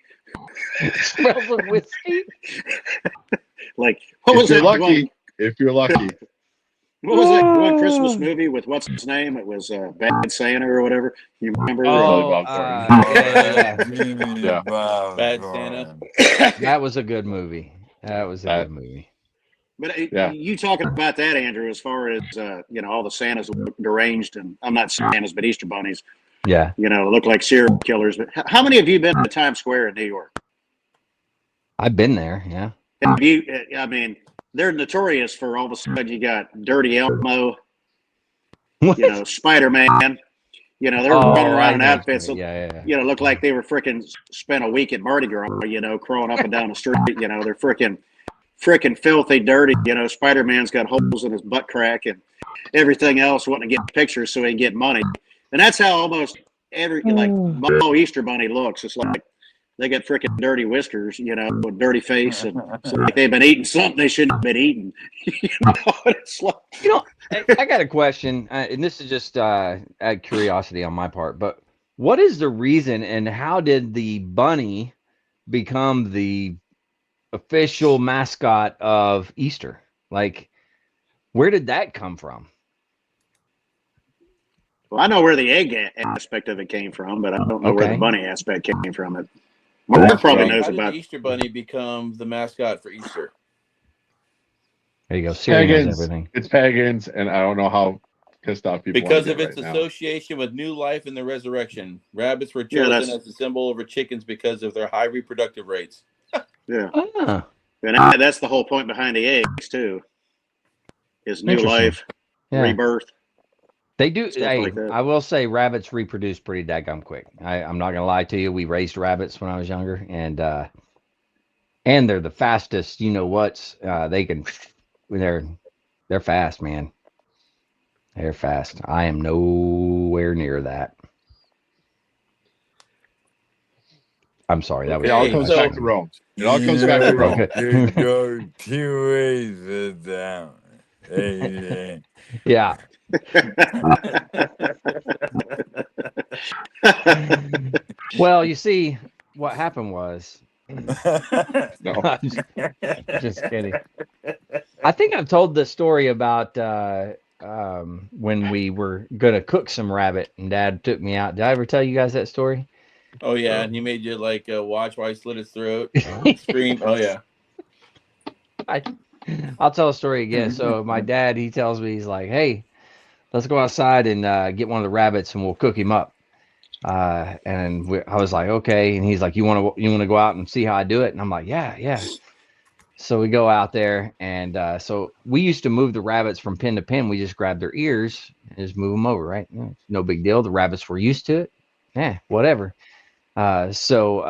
Smells of whiskey. Like, what If was you're that lucky, one? if you're lucky, What was that one Christmas movie with what's his name? It was Bad Santa or whatever. You remember? Billy Oh, Bob Thornton. yeah. Jimmy Yeah. Bob Bad Thornton. That was a good movie. That was a That- good movie. But Yeah. you talking about that, Andrew, as far as all the Santas look deranged, and I'm not Santas, but Easter bunnies, Yeah. look like serial killers. But how many of you been to Times Square in New York? I've been there. Yeah. Have you? I mean, they're notorious for all of a sudden you got Dirty Elmo, What? Spider-Man. They're running around in outfits that Yeah. look like they were freaking spent a week at Mardi Gras. Crawling up and down the street. They're freaking filthy, dirty. Spider-Man's got holes in his butt crack and everything else, wanting to get pictures so he can get money. And that's how almost every mall Easter bunny looks. It's like they got freaking dirty whiskers, with dirty face, and it's like they've been eating something they shouldn't have been eating. It's like, I got a question, and this is just out of curiosity on my part, but what is the reason and how did the bunny become the official mascot of Easter? Like, where did that come from? well, I know where the egg aspect of it came from, but I don't know where the Okay. bunny aspect came from. It Mark probably knows How did about. the Easter Bunny become the mascot for Easter? There you go. Siri knows pagans. everything. It's pagans, and I don't know how pissed off people Because want of to its get right association with new life and the resurrection. Rabbits were Yeah, chosen that's- as a symbol over chickens because of their high reproductive rates. Yeah, Ah, and that's the whole point behind the eggs too. Is new Interesting. life, yeah. rebirth. They do. Stuff Hey, like that. I will say rabbits reproduce pretty daggum quick. I'm not gonna lie to you. We raised rabbits when I was younger, and they're the fastest. You know what's? They can. They're fast, man. They're fast. I am nowhere near that. I'm sorry. That was. now. It all Okay, comes so- back to Rome. It all comes back to Rome. You go 2 ways with that. Hey, Yeah. Well, you see, what happened was. No. Just kidding. I think I've told the story about when we were gonna cook some rabbit and Dad took me out. Did I ever tell you guys that story? Oh yeah, and he made you watch while he slit his throat, scream. Oh yeah. I'll tell a story again. So my dad, he tells me, he's like, "Hey, let's go outside and get one of the rabbits and we'll cook him up." I was like, "Okay," and he's like, "You want to go out and see how I do it?" And I'm like, "Yeah." So we go out there, and so we used to move the rabbits from pen to pen. We just grab their ears and just move them over, right? No big deal. The rabbits were used to it. Yeah, whatever. So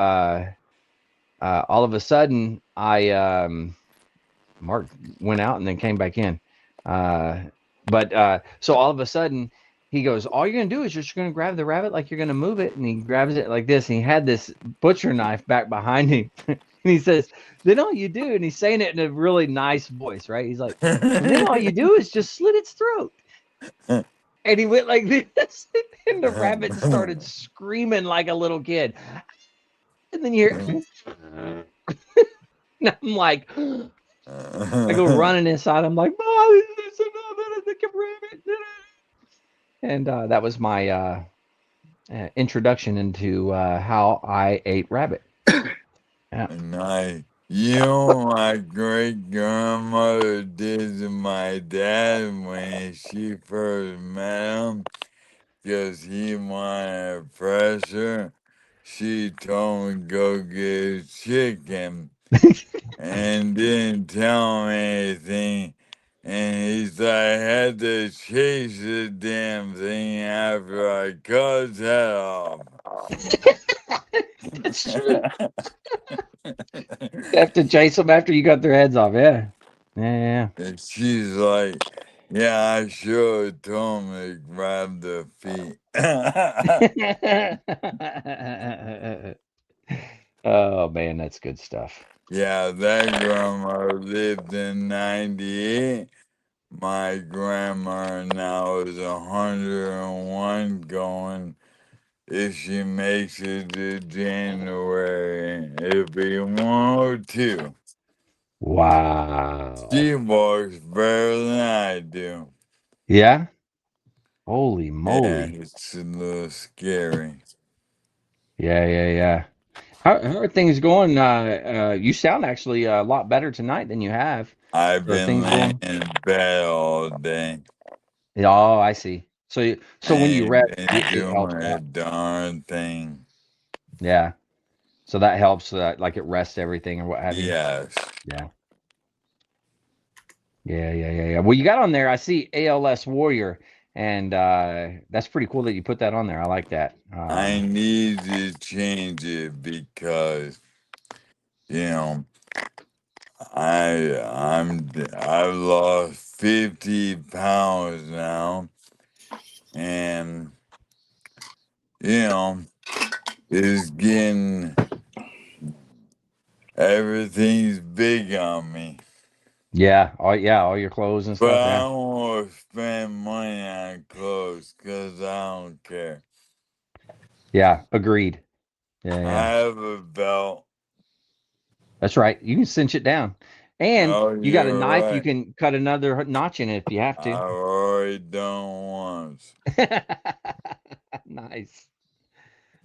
all of a sudden, Mark went out and then came back in. So all of a sudden, he goes, "All you're gonna do is you're gonna grab the rabbit like you're gonna move it," and he grabs it like this. And he had this butcher knife back behind him, and he says, "Then all you do," and he's saying it in a really nice voice, right? He's like, "Then all you do is just slit its throat." And he went like this, and the rabbit started screaming like a little kid. And then you hear, and I'm like, I go running inside. I'm like, "Mom, there's another rabbit." And that was my introduction into how I ate rabbit. My great grandmother did to my dad when she first met him, because he wanted pressure. She told him to go get a chicken and didn't tell him anything. And he's like, I had to chase the damn thing after I cut his head off. That's true. have to chase them after you cut their heads off. Yeah. Yeah. And she's like, yeah, I should have told him to grab the feet. Yeah. Oh man, that's good stuff. Yeah, that grandma lived in 98. My grandma now is 101 going. If she makes it to January, it'll be 102. Wow. She walks better than I do. Yeah. Holy Yeah, moly. it's a little scary. Yeah. How are things going? You sound actually a lot better tonight than you have. I've So are been things laying going? in bed all day. Oh, I see. So when you Ain't rest, been it helps doing a a lot. darn thing. Yeah. So that helps, like it rests everything or what have you. Yes, Yeah. Yeah. Well, you got on there. I see ALS Warrior, and that's pretty cool that you put that on there. I like that. I need to change it because you know I've lost 50 pounds now, and you know it's getting everything's big on me. All your clothes and But stuff. I Yeah. don't want to spend money on clothes because I don't care. Yeah. Agreed. I Yeah. have a belt. That's right. You can cinch it down, and Oh, you got a you're knife. You right. can cut another notch in it if you have to. I've already done once. Nice.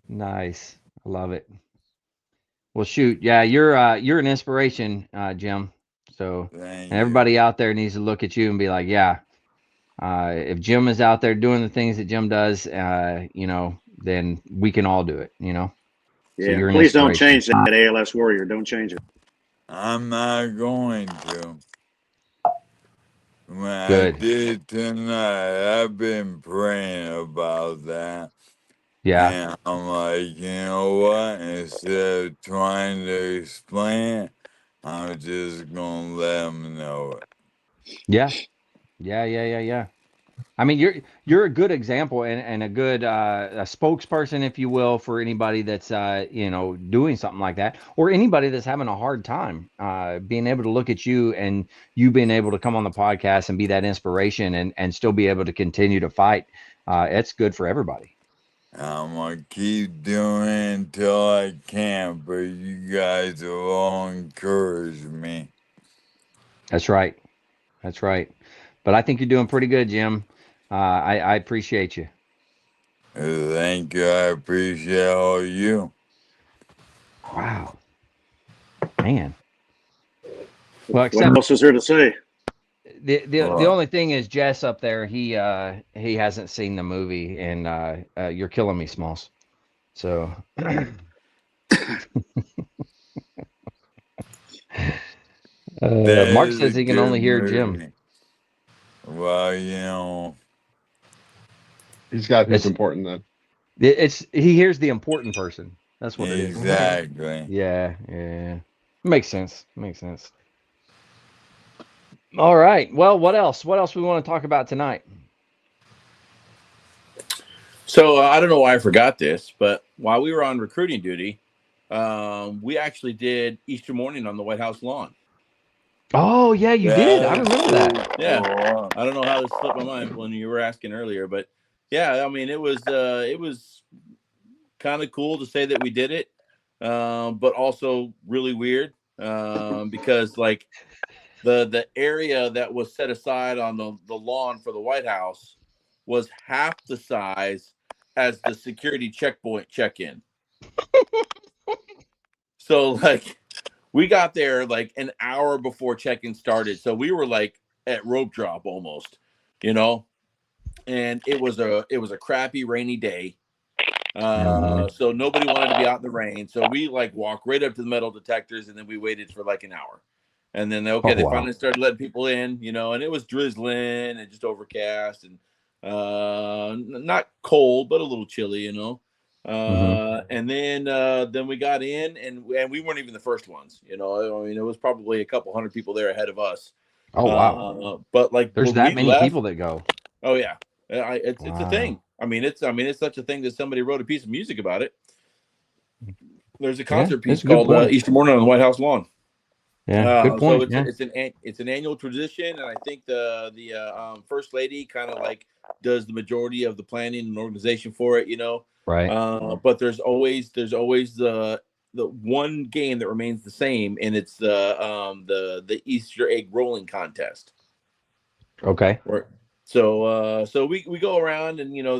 Nice. I love it. Well, shoot, yeah, you're an inspiration, Jim. So, Thank and you. everybody out there needs to look at you and be like, yeah, if Jim is out there doing the things that Jim does, then we can all do it. So Yeah, you're an please don't inspiration. change that ALS Warrior. Don't change it. I'm not going to. When I Good. did tonight, I've been praying about that. Yeah. And I'm like, you know what? Instead of trying to explain it, I'm just going to let them know it. Yeah. Yeah. I mean, you're a good example and a good a spokesperson, if you will, for anybody that's doing something like that, or anybody that's having a hard time being able to look at you and you being able to come on the podcast and be that inspiration and still be able to continue to fight. It's good for everybody. I'm going to keep doing it until I can, but you guys have all encouraged me. That's right. That's right. But I think you're doing pretty good, Jim. I appreciate you. Thank you. I appreciate all you. Wow, man. Well, What except else is there to say? the Well, only thing is Jess up there. He hasn't seen the movie, and you're killing me, Smalls. So that Mark is a says he can good only hear Jim. movie. Well, you know, He's got who's It's important then. it's he hears the important person. That's what it is. exactly. Yeah. Makes sense. Makes sense. All right. Well, what else? What else we want to talk about tonight? So I don't know why I forgot this, but while we were on recruiting duty, we actually did Easter morning on the White House lawn. Oh yeah, you did. I That is remember that. pretty Yeah, cool. I don't know how this slipped my mind when you were asking earlier, but yeah, I mean it was kind of cool to say that we did it, but also really weird because like the area that was set aside on the lawn for the White House was half the size as the security checkpoint check-in. So like we got there like an hour before check-in started. So we were like at rope drop almost, you know. And it was a crappy rainy day. Mhm. So nobody wanted to be out in the rain. So we like walked right up to the metal detectors and then we waited for like an hour. And then okay, Oh they wow. finally started letting people in, and it was drizzling and just overcast and not cold, but a little chilly. And then we got in, and we weren't even the first ones. You know, I mean, it was probably a couple hundred people there ahead of us. Oh wow! But like There's when that we many left, people that go. oh yeah, it's a Wow. thing. I mean, it's such a thing that somebody wrote a piece of music about it. There's a Yeah, concert that's piece a good called point. Easter Morning on the White House Lawn. Yeah, good So point. Yeah. it's an annual tradition, and I think the first lady kind of like does the majority of the planning and organization for it. You know, Right. but there's always the one game that remains the same, and it's the Easter egg rolling contest. Okay. Right. So we go around, and you know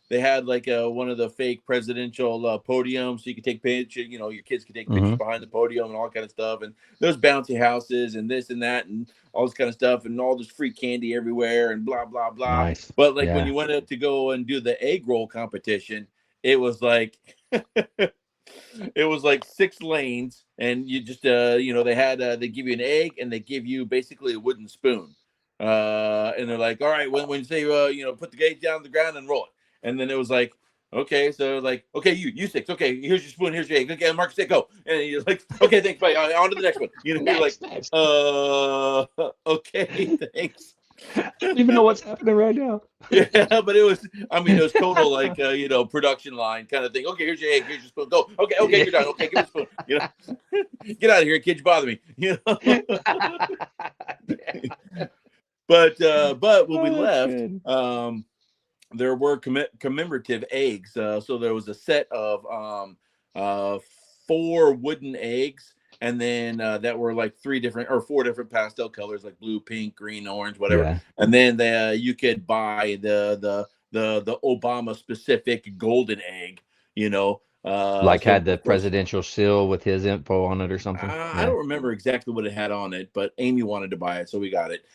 they had like one of the fake presidential podiums, so you could take pictures. You know, your kids could take pictures behind the podium and all kind of stuff. And there's bouncy houses and this and that and all this kind of stuff, and all this free candy everywhere and blah blah blah. Nice. But like when Yeah. you went up to go and do the egg roll competition, it was like it was like 6 lanes, and you just you know they give you an egg, and they give you basically a wooden spoon. And they're like, all right, when you say you know, put the gauge down on the ground and roll it. And then it was like, okay, so like, okay, you 6, okay, here's your spoon, here's your egg, okay, Marcus, say go. And you're like, okay, thanks, bye, on to the next one. You know, you're like, okay, thanks. I don't even know what's happening right now. Yeah, but it was total like you know, production line kind of thing. Okay, here's your egg, here's your spoon, go. Okay, you're done. Okay, give me the spoon. You know, get out of here, kid, you bother me. You know. But when we left, there were commemorative eggs. So there was a set of 4 wooden eggs, and then that were like 4 different pastel colors, like blue, pink, green, orange, whatever. Yeah. And then you could buy the Obama specific golden egg. You know, Had the presidential seal with his info on it or something. I don't remember exactly what it had on it, but Amy wanted to buy it, so we got it.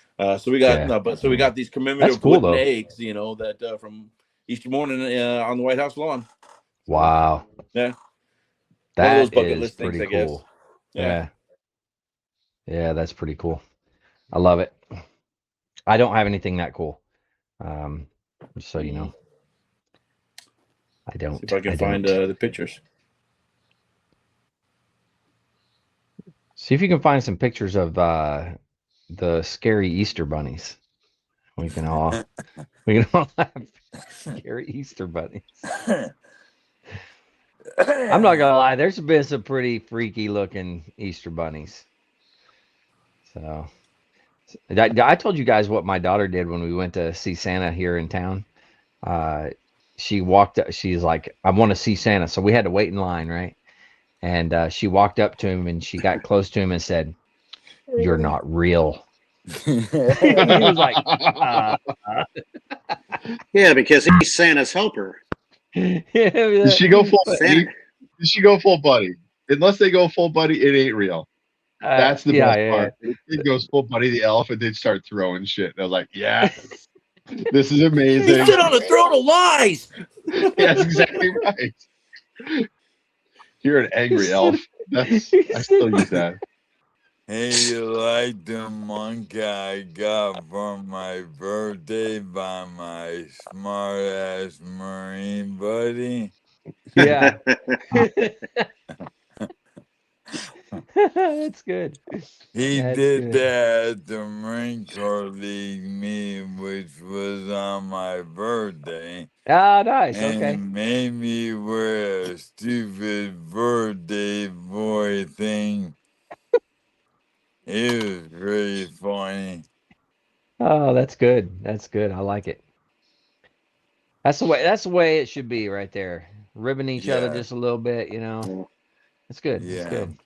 So we got these commemorative wooden eggs, you know, that from Easter morning on the White House lawn. Wow. Yeah. That one of those bucket is list things, pretty I guess. cool. Yeah. Yeah, that's pretty cool. I love it. I don't have anything that cool. Just so you know. I don't. See if I can find the pictures. See if you can find some pictures of the scary Easter bunnies. We can all have scary Easter bunnies. I'm not gonna lie, there's been some pretty freaky looking Easter bunnies. So I told you guys what my daughter did when we went to see Santa here in town. She walked up, she's like, I want to see Santa. So we had to wait in line, right? And she walked up to him, and she got close to him and said, "You're not real." He was like, yeah, because he's Santa's helper. Did she go full buddy? Did she go full buddy? Unless they go full buddy, it ain't real. That's the best part. If it goes full buddy the elf, and they'd start throwing shit. They're like, yes, this is amazing. He sit on a throne of lies. That's exactly right. You're an angry elf. I still use that. Hey, you like the monkey I got for my birthday by my smart ass Marine buddy? Yeah. That's good. He did that at the Marine Corps League meeting, which was on my birthday. Ah, nice. And Okay. he made me wear a stupid birthday boy thing. It was really funny. Oh, that's good. That's good. I like it. That's the way it should be right there. Ribbing each other just a little bit, you know. That's good. Yeah. That's good.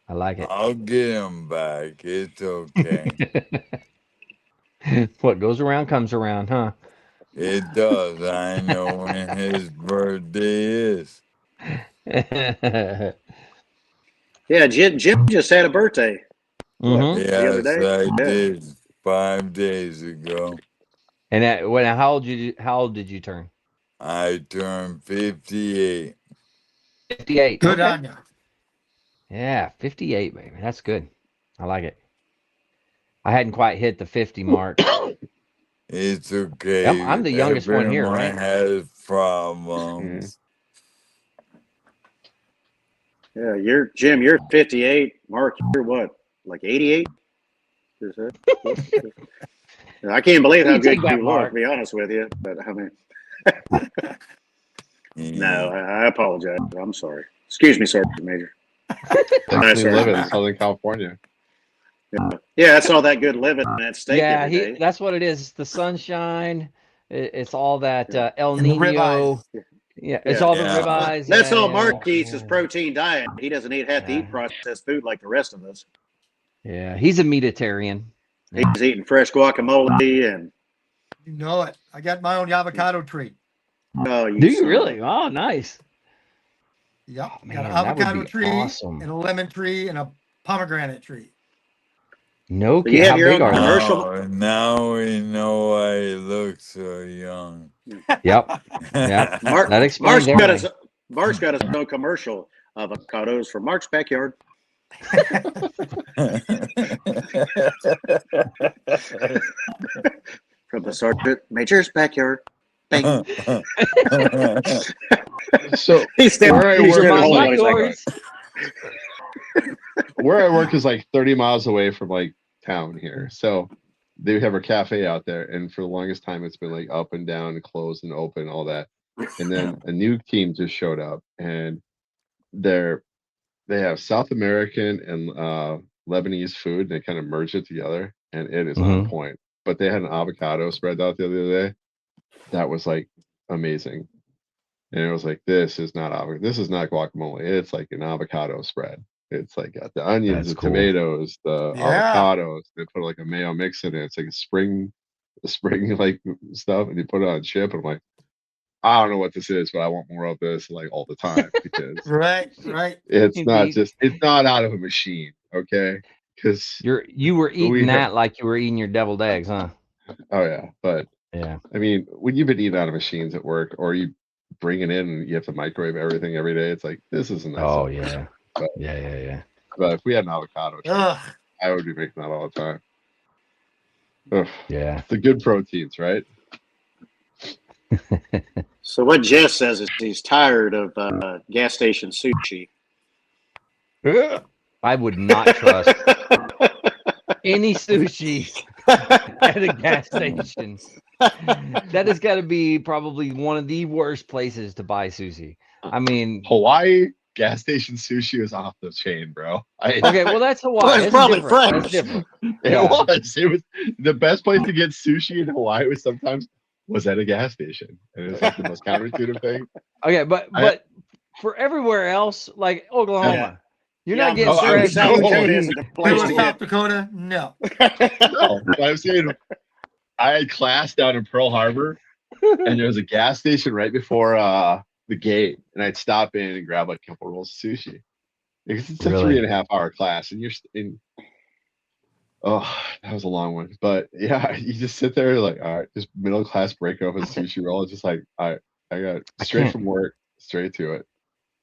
I like it. I'll get him back. It's okay. What goes around comes around, huh? It does. I know when his birthday is. Yeah, Jim just had a birthday. Mm-hmm. The other day? I did 5 days ago. And how old did you turn? I turned 58. 58. Good on you. Yeah, 58, baby. That's good. I like it. I hadn't quite hit the 50 mark. It's okay. I'm the youngest one here, right? Everyone has problems. Yeah, Jim, you're 58. Mark, you're what, like 88? I can't believe how You good take that, you look, Mark. to be honest with you. But I mean, no, Yeah. I apologize. I'm sorry. Excuse me, Sergeant Major. Actually Sergeant live in Major. Southern California. Yeah, that's all that good living in that steak Yeah, every day. that's what it is. It's the sunshine. It's all that Yeah. El And the Nino. ribeyes. Yeah, it's Yeah. all the Yeah. ribeyes. That's all Yeah, Mark eats is yeah, protein diet. He doesn't have to yeah. eat processed food like the rest of us. Yeah, he's a meatitarian. Yeah. He's eating fresh guacamole and You know it. I got my own avocado tree. oh, you Do you son of really? a- Oh, nice. Yep. Oh, Got an man, that would avocado be tree awesome. and a lemon tree and a pomegranate tree. No So you kid. have How your big own are they? commercial. Now we know why he looks so young. Yep. Yep. That explains everything. Mark's got his own commercial avocados from Mark's backyard. From the Sergeant Major's backyard. Bang. So He's where I he's work standing is holding Mine, on. like He's like, yours. where I work is like 30 miles away from like town here. So they have a cafe out there, and for the longest time it's been like up and down, closed and open, all that. And then a new team just showed up, and they have South American and Lebanese food. They kind of merge it together, and it is on point. But they had an avocado spread out the other day that was like amazing. And it was like, this is not guacamole. It's like an avocado spread. It's like got the onions, That's the cool. tomatoes, the Yeah. avocados. They put like a mayo mix in it. It's like a spring like stuff, and you put it on chip. And I'm like, I don't know what this is, but I want more of this like all the time because Right. it's You'd not be- it's not out of a machine, okay? Because you were eating we have- that like you were eating your deviled eggs, huh? oh yeah, but Yeah. I mean, when you've been eating out of machines at work, or you bring it in and you have to microwave everything every day, it's like this is a nice. Oh upgrade. yeah. But, Yeah. but if we had an avocado tree, Ugh. I would be making that all the time. Ugh. Yeah. The good proteins, right? so what Jess says is he's tired of gas station sushi. I would not trust any sushi at a gas station. That has got to be probably one of the worst places to buy sushi. I mean, Hawaii gas station sushi is off the chain, bro. okay, well that's Hawaii. Well, it's That's probably different. French. That's different. It Yeah. was. It was the best place to get sushi in Hawaii was at a gas station, and it's like the most counterintuitive thing. Okay, but for everywhere else, like Oklahoma, Yeah. you're Yeah, not getting I'm saying fresh South Dakota sushi. isn't the Middle place of to South get. Dakota? No. No, but I'm saying I had class down in Pearl Harbor, and there was a gas station right before the gate, and I'd stop in and grab like a couple rolls of sushi because it's a Really? 3.5 hour class, and you're in. Oh, that was a long one, but yeah, you just sit there like, all right, just middle class break open sushi roll. It's just like I got straight can't. from work, straight to it.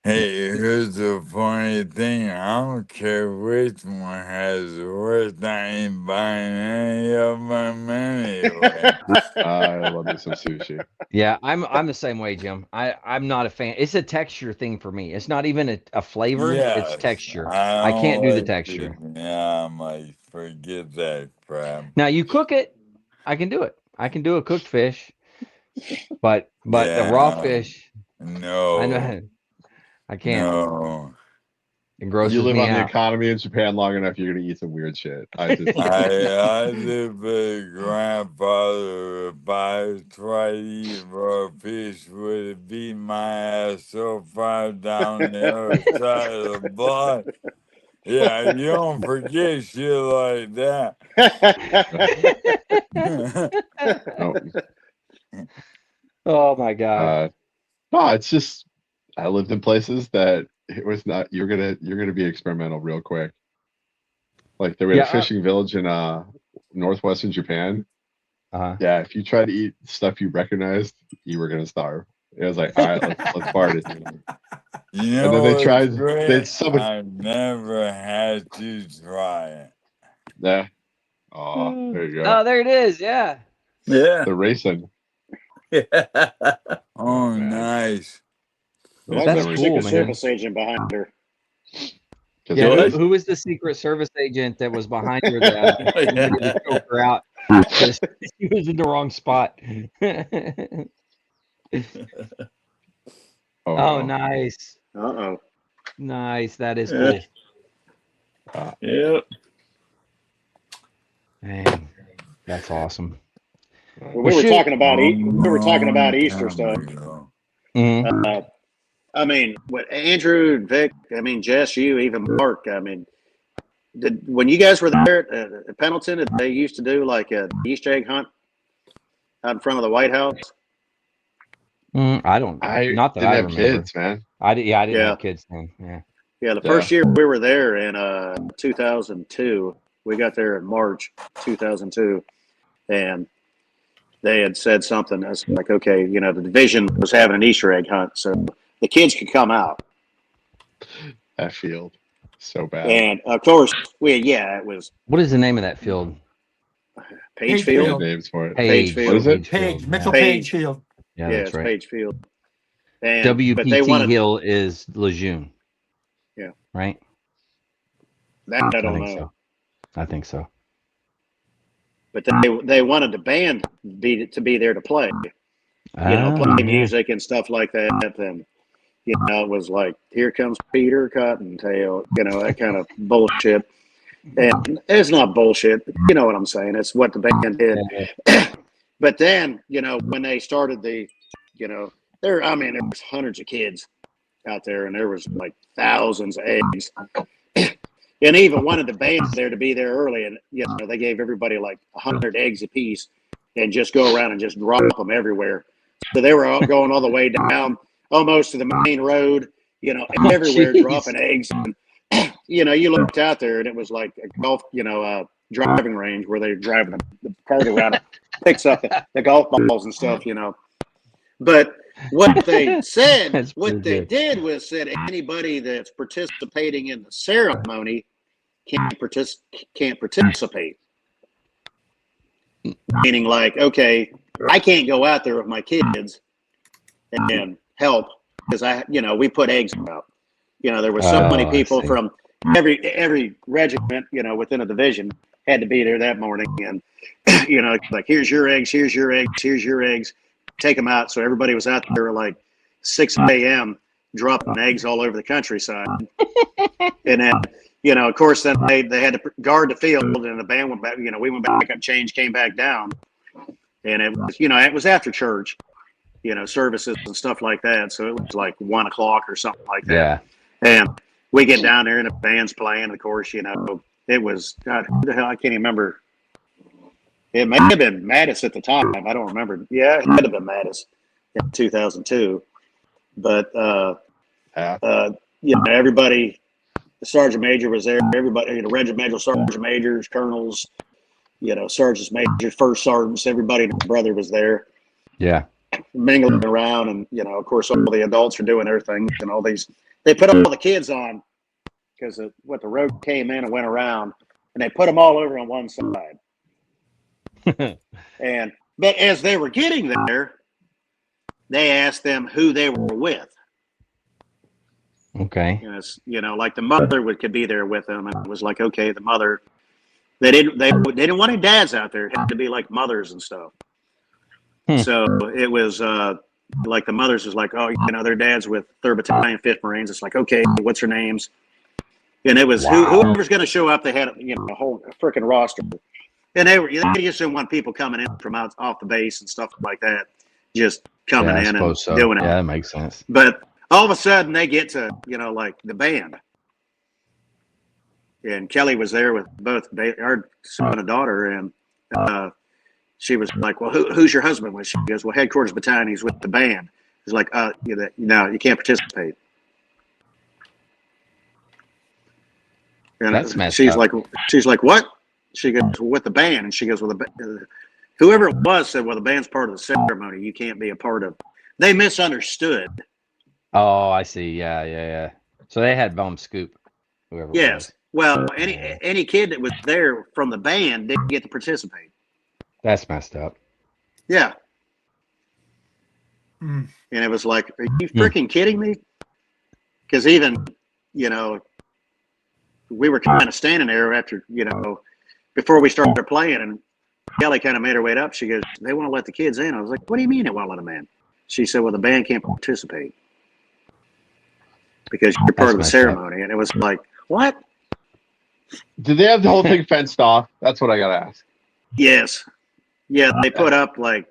Hey, here's the funny thing. I don't care which one has the worst. I ain't buying any of them anyway. I love me some sushi. Yeah, I'm the same way, Jim. I'm not a fan. It's a texture thing for me. It's not even a flavor. Yes, It's texture. I I can't don't do the like texture. it. Yeah, I'm like, forget that crap. Now you cook it, I can do it. I can do a cooked fish, but the raw Yeah, fish, I no, know I can't. no. It You grosses live me on the out. economy in Japan long enough, you're gonna eat some weird shit. I just I live with a grandfather. If I tried to eat raw fish, would have beat my ass so far down the other side of the block. Yeah, you don't forget shit like that. no. Oh my god. No, it's just I lived in places that it was not. You're gonna be experimental real quick. Like there was Yeah, a fishing village in northwestern Japan. uh-huh. Yeah, if you tried to eat stuff you recognized, you were gonna starve. It was like, all right, let's party. You And then know they what's tried. great? Someone. I've never had to try it. Yeah. Oh, there you go. Oh, there it is. Yeah. Yeah. The racing. Oh, Man. nice. Well, That's there's a cool, Secret man. Service agent behind her. Yeah, What? who was the Secret Service agent that was behind her that wanted to choke her out because she was in the wrong spot? Oh, Oh, no. nice. Uh-oh. Nice. That is Yeah. cool. Yep. Man, that's awesome. Well, we were shoot. talking about Easter stuff. Mhm. I mean, what Andrew, Vic, I mean, Jess, you, even Mark. I mean, when you guys were there at Pendleton, did they used to do like a Easter egg hunt out in front of the White House? I don't. I Not that didn't I have remember. kids, man. I didn't Yeah. have kids then. Yeah. Yeah, the first year we were there in 2002. We got there in March 2002, and they had said something. I was like, okay, you know, the division was having an Easter egg hunt, so the kids could come out. That field, so bad. And of course, it was What is the name of that field? Page Good Field. names for it. Page. Field. What is it? Page, Field, Mitchell yeah. Page Field. Yeah, Yeah, that's it's right. Page Field. And but they WPT wanted Hill is Lejeune. Yeah. Right? that. I don't think know. so. I think so. But they wanted the band to be there to play. You know, play yeah. music and stuff like that. And you know, it was like, here comes Peter Cottontail, you know, that kind of bullshit. And it's not bullshit, you know what I'm saying? It's what the band did. But then, you know, when they started you know, there was hundreds of kids out there, and there was like thousands of eggs. And even wanted the band there to be there early, and you know, they gave everybody like 100 eggs apiece, and just go around and just drop them everywhere. So they were all going all the way down, almost to the main road, you know, everywhere, dropping eggs. And you know, you looked out there, and it was like a golf, you know, driving range where they're driving the cart around, and picks up the golf balls and stuff, you know. But what they said, what they did was said anybody that's participating in the ceremony can't participate. Meaning, like, okay, I can't go out there with my kids and help because we put eggs out. You know, there were so many people from every regiment, you know, within a division had to be there that morning, and you know, like, here's your eggs, here's your eggs, here's your eggs. Take them out. So everybody was out there like 6 a.m. dropping eggs all over the countryside. And then, you know, of course, then they had to guard the field, and the band went back. You know, we went back up, changed, came back down, and it was, you know, it was after church, you know, services and stuff like that. So it was like 1 o'clock or something like that. Yeah. And we get down there, and the band's playing. Of course, you know, it was, God, who the hell? I can't even remember. It may have been Mattis at the time. I don't remember. Yeah, it had to have been Mattis in 2002. But, you know, everybody, the sergeant major was there. Everybody, you know, regimental sergeant majors, colonels, you know, sergeants majors, first sergeants, everybody and their brother was there. Yeah. Mingling around. And, you know, of course, all the adults are doing their thing. And all these, they put all the kids on because the road came in and went around. And they put them all over on one side. But as they were getting there, they asked them who they were with. Okay. You know, like the mother could be there with them, and it was like, okay, the mother. They didn't want any dads out there. It had to be like mothers and stuff. So it was like the mothers was like, oh, you know, their dad's with 3rd Battalion, 5th Marines. It's like, okay, what's her names? And it was whoever's going to show up. They had, you know, a whole freaking roster. And they just didn't want people coming in from off the base and stuff like that, just coming in and doing it. Yeah, that makes sense. But all of a sudden they get to, you know, like the band. And Kelly was there with both our son and daughter. And she was like, well, who's your husband with? She goes, well, headquarters battalion, he's with the band. He's like, no, you can't participate. And that's messed she's up. She's like, what? She goes, well, with the band. And she goes, well, whoever it was said, well, the band's part of the ceremony. You can't be a part of. They misunderstood. Oh, I see. Yeah. So they had bum scoop. Whoever. Yes. Was. Well, any kid that was there from the band didn't get to participate. That's messed up. Yeah. And it was like, are you freaking kidding me? Because even, you know, we were kind of standing there after, you know, before we started playing, and Kelly kind of made her way up. She goes, they want to let the kids in. I was like, what do you mean they want to let them in? She said, well, the band can't participate because you're part of the ceremony. And it was like, what? Did they have the whole thing fenced off? That's what I got to ask. Yes. Yeah, they put up like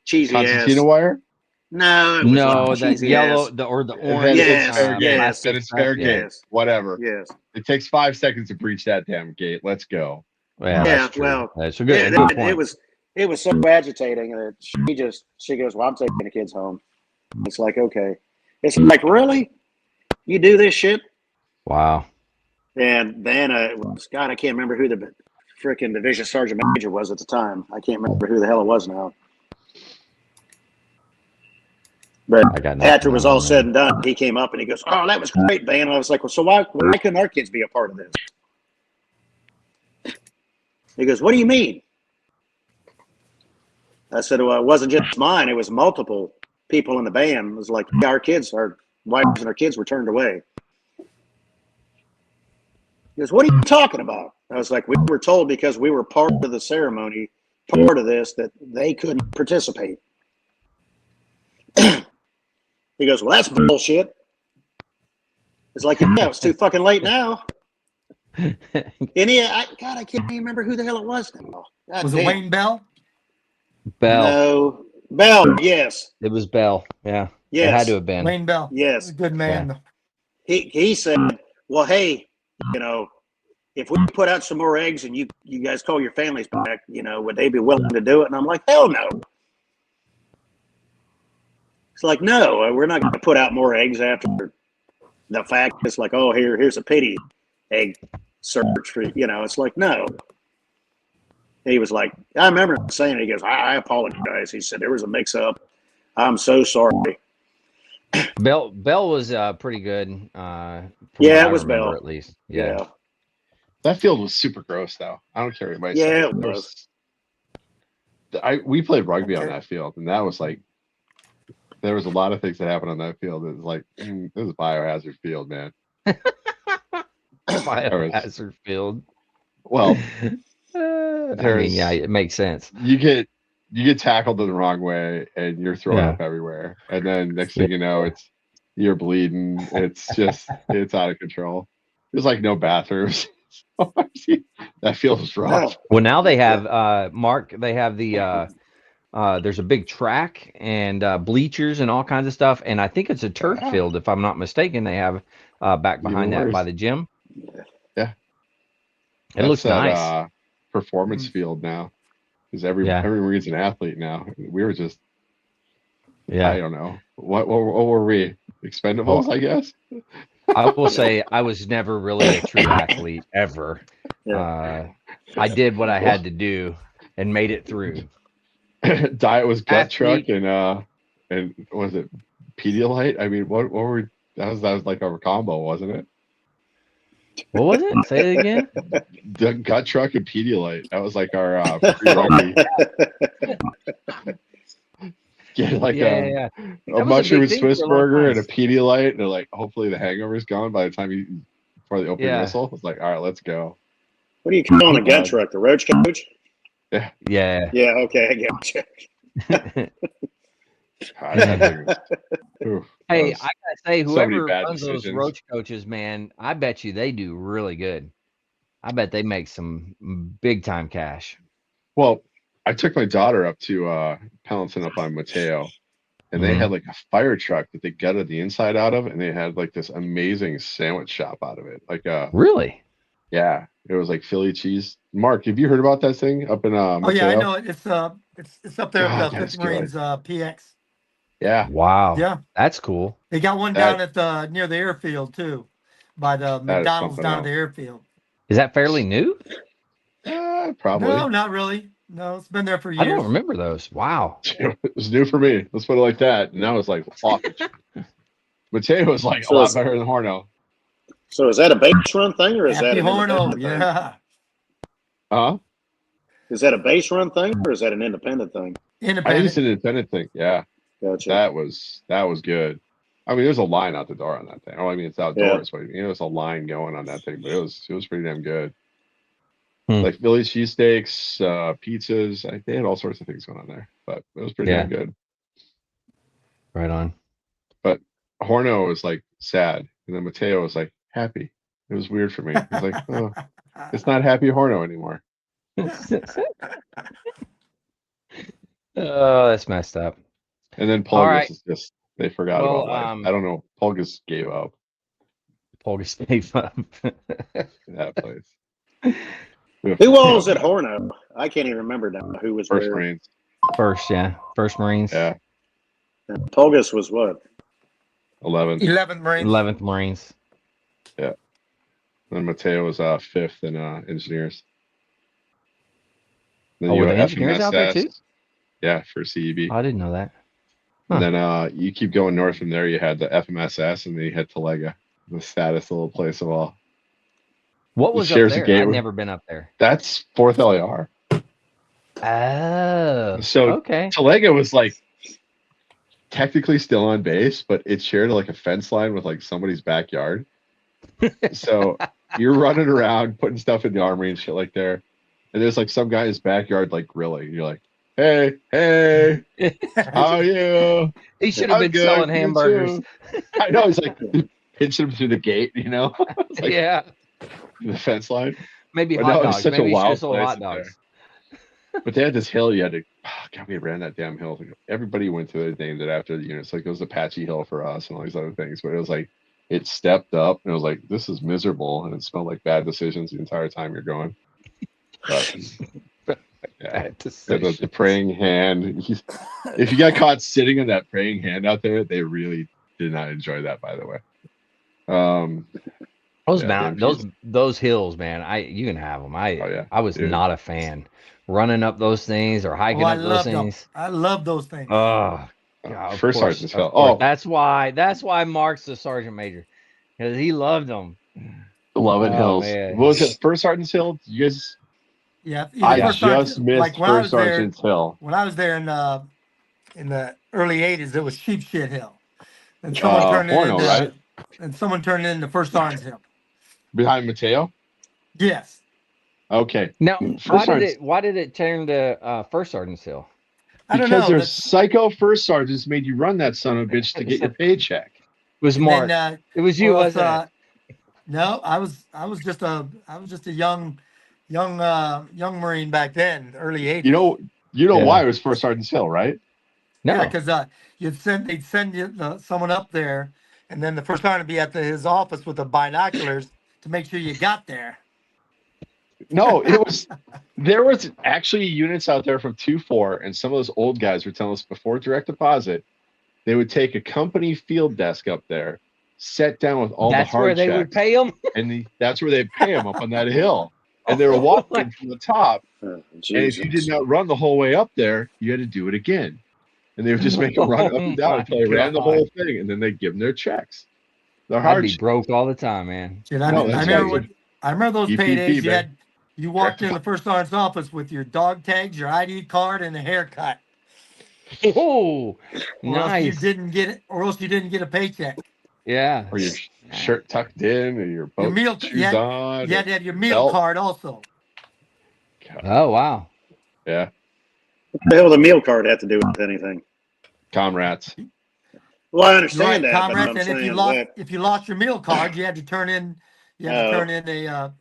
cheesy Concertina ass. wire? No, it was like that cheesy yellow ass. or the Then orange. it's fair game. yes. Then it's fair game. Yes. Whatever. Yes. It takes 5 seconds to breach that damn gate. Let's go. Yeah, Yeah, that's true. well, That's a good point. It was so agitating that she goes, well, I'm taking the kids home. It's like, okay. It's like, really? You do this shit? Wow. And then it was, God, I can't remember who the freaking division sergeant major was at the time. I can't remember who the hell it was now. But after it was all said and done, he came up and he goes, oh, that was great, man. And I was like, well, so why couldn't our kids be a part of this? He goes, what do you mean? I said, well, it wasn't just mine. It was multiple people in the band. It was like, yeah, our wives and our kids were turned away. He goes, what are you talking about? I was like, we were told because we were part of the ceremony, part of this, that they couldn't participate. He goes, well, that's bullshit. It's like, yeah, it's too fucking late now. And I can't even remember who the hell it was now. Was it Wayne Bell? Bell. No. Bell, yes. It was Bell. Yeah. Yes. It had to have been. Wayne Bell. Yes. A good man. Yeah. He said, well, hey, you know, if we put out some more eggs and you guys call your families back, you know, would they be willing to do it? And I'm like, hell no. It's like, no, we're not going to put out more eggs after the fact. It's like, oh, here's a pity egg search for, you know, it's like, no. He was like, I remember saying it. He goes, I apologize. He said, there was a mix up. I'm so sorry. Bell was pretty good. Yeah, it was Bell. At least. Yeah. That field was super gross, though. I don't care what anybody says. Yeah, it was. We played rugby on that field, and that was like, there was a lot of things that happened on that field. It was like, this is a biohazard field, man. Biohazard field. Well, yeah, it makes sense. You get tackled in the wrong way, and you're throwing up everywhere. And then next thing you know, you're bleeding. It's just it's out of control. There's like no bathrooms. That field is rough. Well, now they have Mark. They have the there's a big track and bleachers and all kinds of stuff. And I think it's a turf field, if I'm not mistaken. They have back behind that by the gym. Yeah, it looks nice. Performance field now, because every Marine's an athlete now. We were just, I don't know what were we, Expendables, I guess. I will say I was never really a true athlete ever. I did what I had to do and made it through. Diet was gut truck and was it Pedialyte? I mean, what were we? That was like our combo, wasn't it? What was it? Say it again. The gut truck and Pedialyte. That was like our pre-rugby. Get like a mushroom Swiss burger and a Pedialyte, and they're like, hopefully the hangover's gone by the time before the opening whistle. It's like, all right, let's go. What do you call a gut truck? The roach coach? Yeah. Yeah. Okay, I get you. Hey, I gotta say, whoever runs those roach coaches, man, I bet you they do really good. I bet they make some big time cash. Well, I took my daughter up to Pendleton up on Mateo, and they had like a fire truck that they gutted the inside out of, and they had like this amazing sandwich shop out of it. Like really? Yeah, it was like Philly cheese. Mark, have you heard about that thing up in Mateo? Oh yeah, I know it. It's up there at the 5th Marines PX. Yeah. Wow. Yeah. That's cool. They got one down at near the airfield too, by the McDonald's down at the airfield. Is that fairly new? Probably. No, not really. No, it's been there for years. I don't remember those. Wow. It was new for me. Let's put it like that. And that was like, fuck. Mateo was like a lot better than Horno. So is that a base run thing, or is that an Horno? Yeah. Huh? Is that a base run thing, or is that an independent thing? Independent. I think it's an independent thing. Yeah. Gotcha. That was good. I mean, there's a line out the door on that thing. Oh, I mean, it's outdoors, but there's a line going on that thing. But it was pretty damn good. Like Philly cheesesteaks, pizzas. They had all sorts of things going on there, but it was pretty damn good. Right on. But Horno was like sad, and then Mateo was like happy. It was weird for me. It was like, oh, it's not happy Horno anymore. Oh, that's messed up. And then Polgus is just, they forgot about life. I don't know. Polgus gave up. Polgus gave up. That place. Who was at Horno? I can't even remember now who was First where. Marines. First Marines. Yeah. And Polgus was what? 11th. 11th Marines. 11th Marines. Yeah. Then Mateo was 5th in engineers. Then Oh, you were the had engineers out there too? Yeah, for CEB. I didn't know that. Huh. And then you keep going north from there, you had the FMSS, and then you had Talega, the saddest little place of all. What was up there? I've never been up there. That's 4th LAR. Oh. So okay. Talega was like technically still on base, but it shared like a fence line with like somebody's backyard. So you're running around putting stuff in the armory and shit like there. And there's like some guy in his backyard like grilling. And you're like, hey, how are you? He should have been selling hamburgers. I know. He's like pinching him through the gate, you know? Like, yeah. The fence line. Maybe hot dogs. Such Maybe a wild sold hot dogs. But they had this hill you had to, God, we ran that damn hill. Everybody went to it, named it after the units. Like it was Apache Hill for us and all these other things. But it was like, it stepped up and it was like, this is miserable. And it smelled like bad decisions the entire time you're going. But yeah, the praying hand. If you got caught sitting in that praying hand out there, they really did not enjoy that, by the way. Those hills, man. You can have them. I was not a fan running up those things or hiking up those things. I love those things. Oh, God, First Sergeant's Hill. Oh, that's why Mark's the sergeant major, because he loved them. Loving hills. Man. What was it? First Sergeant's Hill? You guys. Yeah, I just missed First Sergeant's Hill. When I was there in the early '80s, it was Sheep Shit Hill, and someone turned it into right? And someone turned it into First Sergeant's Hill. Behind Mateo? Yes. Okay. Now, why did it turn to First Sergeant's Hill? Because there's psycho first sergeants made you run that son of a bitch to get your paycheck. It was Mark. It was you, wasn't it? No, I was just a young Marine back then, early '80s. You know why it was First Sergeant's Hill, right? No, yeah, because they'd send you someone up there, and then the first sergeant would be at his office with the binoculars to make sure you got there. No, there was actually units out there from 2-4, and some of those old guys were telling us before direct deposit, they would take a company field desk up there, set down with all the hard checks. That's where they would pay them? And that's where they'd pay them up on that hill. And they were walking from the top. And if you did not run the whole way up there, you had to do it again. And they would just make them run up and down until they ran the whole thing, and then they'd give them their checks. They're hard. I'd be broke all the time, man. Dude, I remember those paydays. You walked in the first sergeant's office with your dog tags, your ID card, and a haircut. Oh, nice. Or else you didn't get a paycheck. Yeah. Or your shirt tucked in, or your boat shoes on. You had to have your meal card also. God. Oh, wow. Yeah. What the hell does a meal card have to do with anything? Comrades. Well, I understand that. Comrades, and if you lost your meal card, you had to turn in a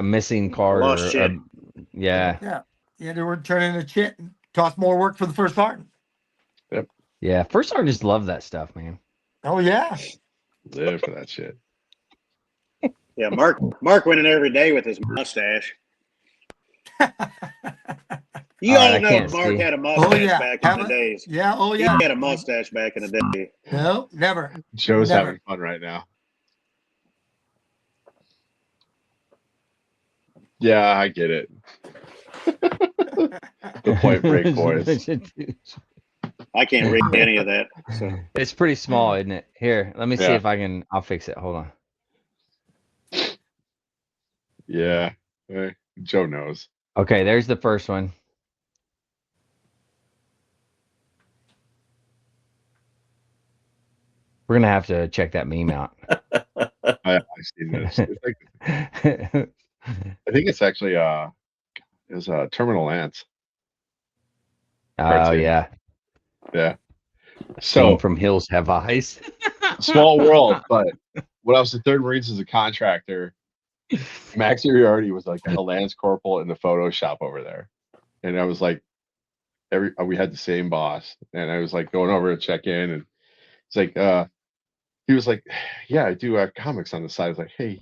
missing card. Yeah, they were turning a chit and cost more work for the first sergeant. Yep. Yeah, first sergeants love that stuff, man. Oh yeah. Live for that shit. Yeah, Mark went in every day with his mustache. You all know Mark had a mustache back in the days. Yeah, He had a mustache back in the day. No, never. Joe's having fun right now. Yeah, I get it. The Point Break boys. I can't read any of that. So. It's pretty small, isn't it? Here, let me see if I'll fix it. Hold on. Yeah, Joe knows. Okay, there's the first one. We're gonna have to check that meme out. I've seen this. It's like, I think it's actually is Terminal Lance Oh cartoon. yeah. Yeah. Scene So from Hills Have Eyes. small world, but when I was the Third Marines as a contractor, Max Uriarty was like a Lance Corporal in the Photoshop over there, and I was like, we had the same boss, and I was like going over to check in, and it's like he was like, yeah, I do comics on the side. I was like, hey,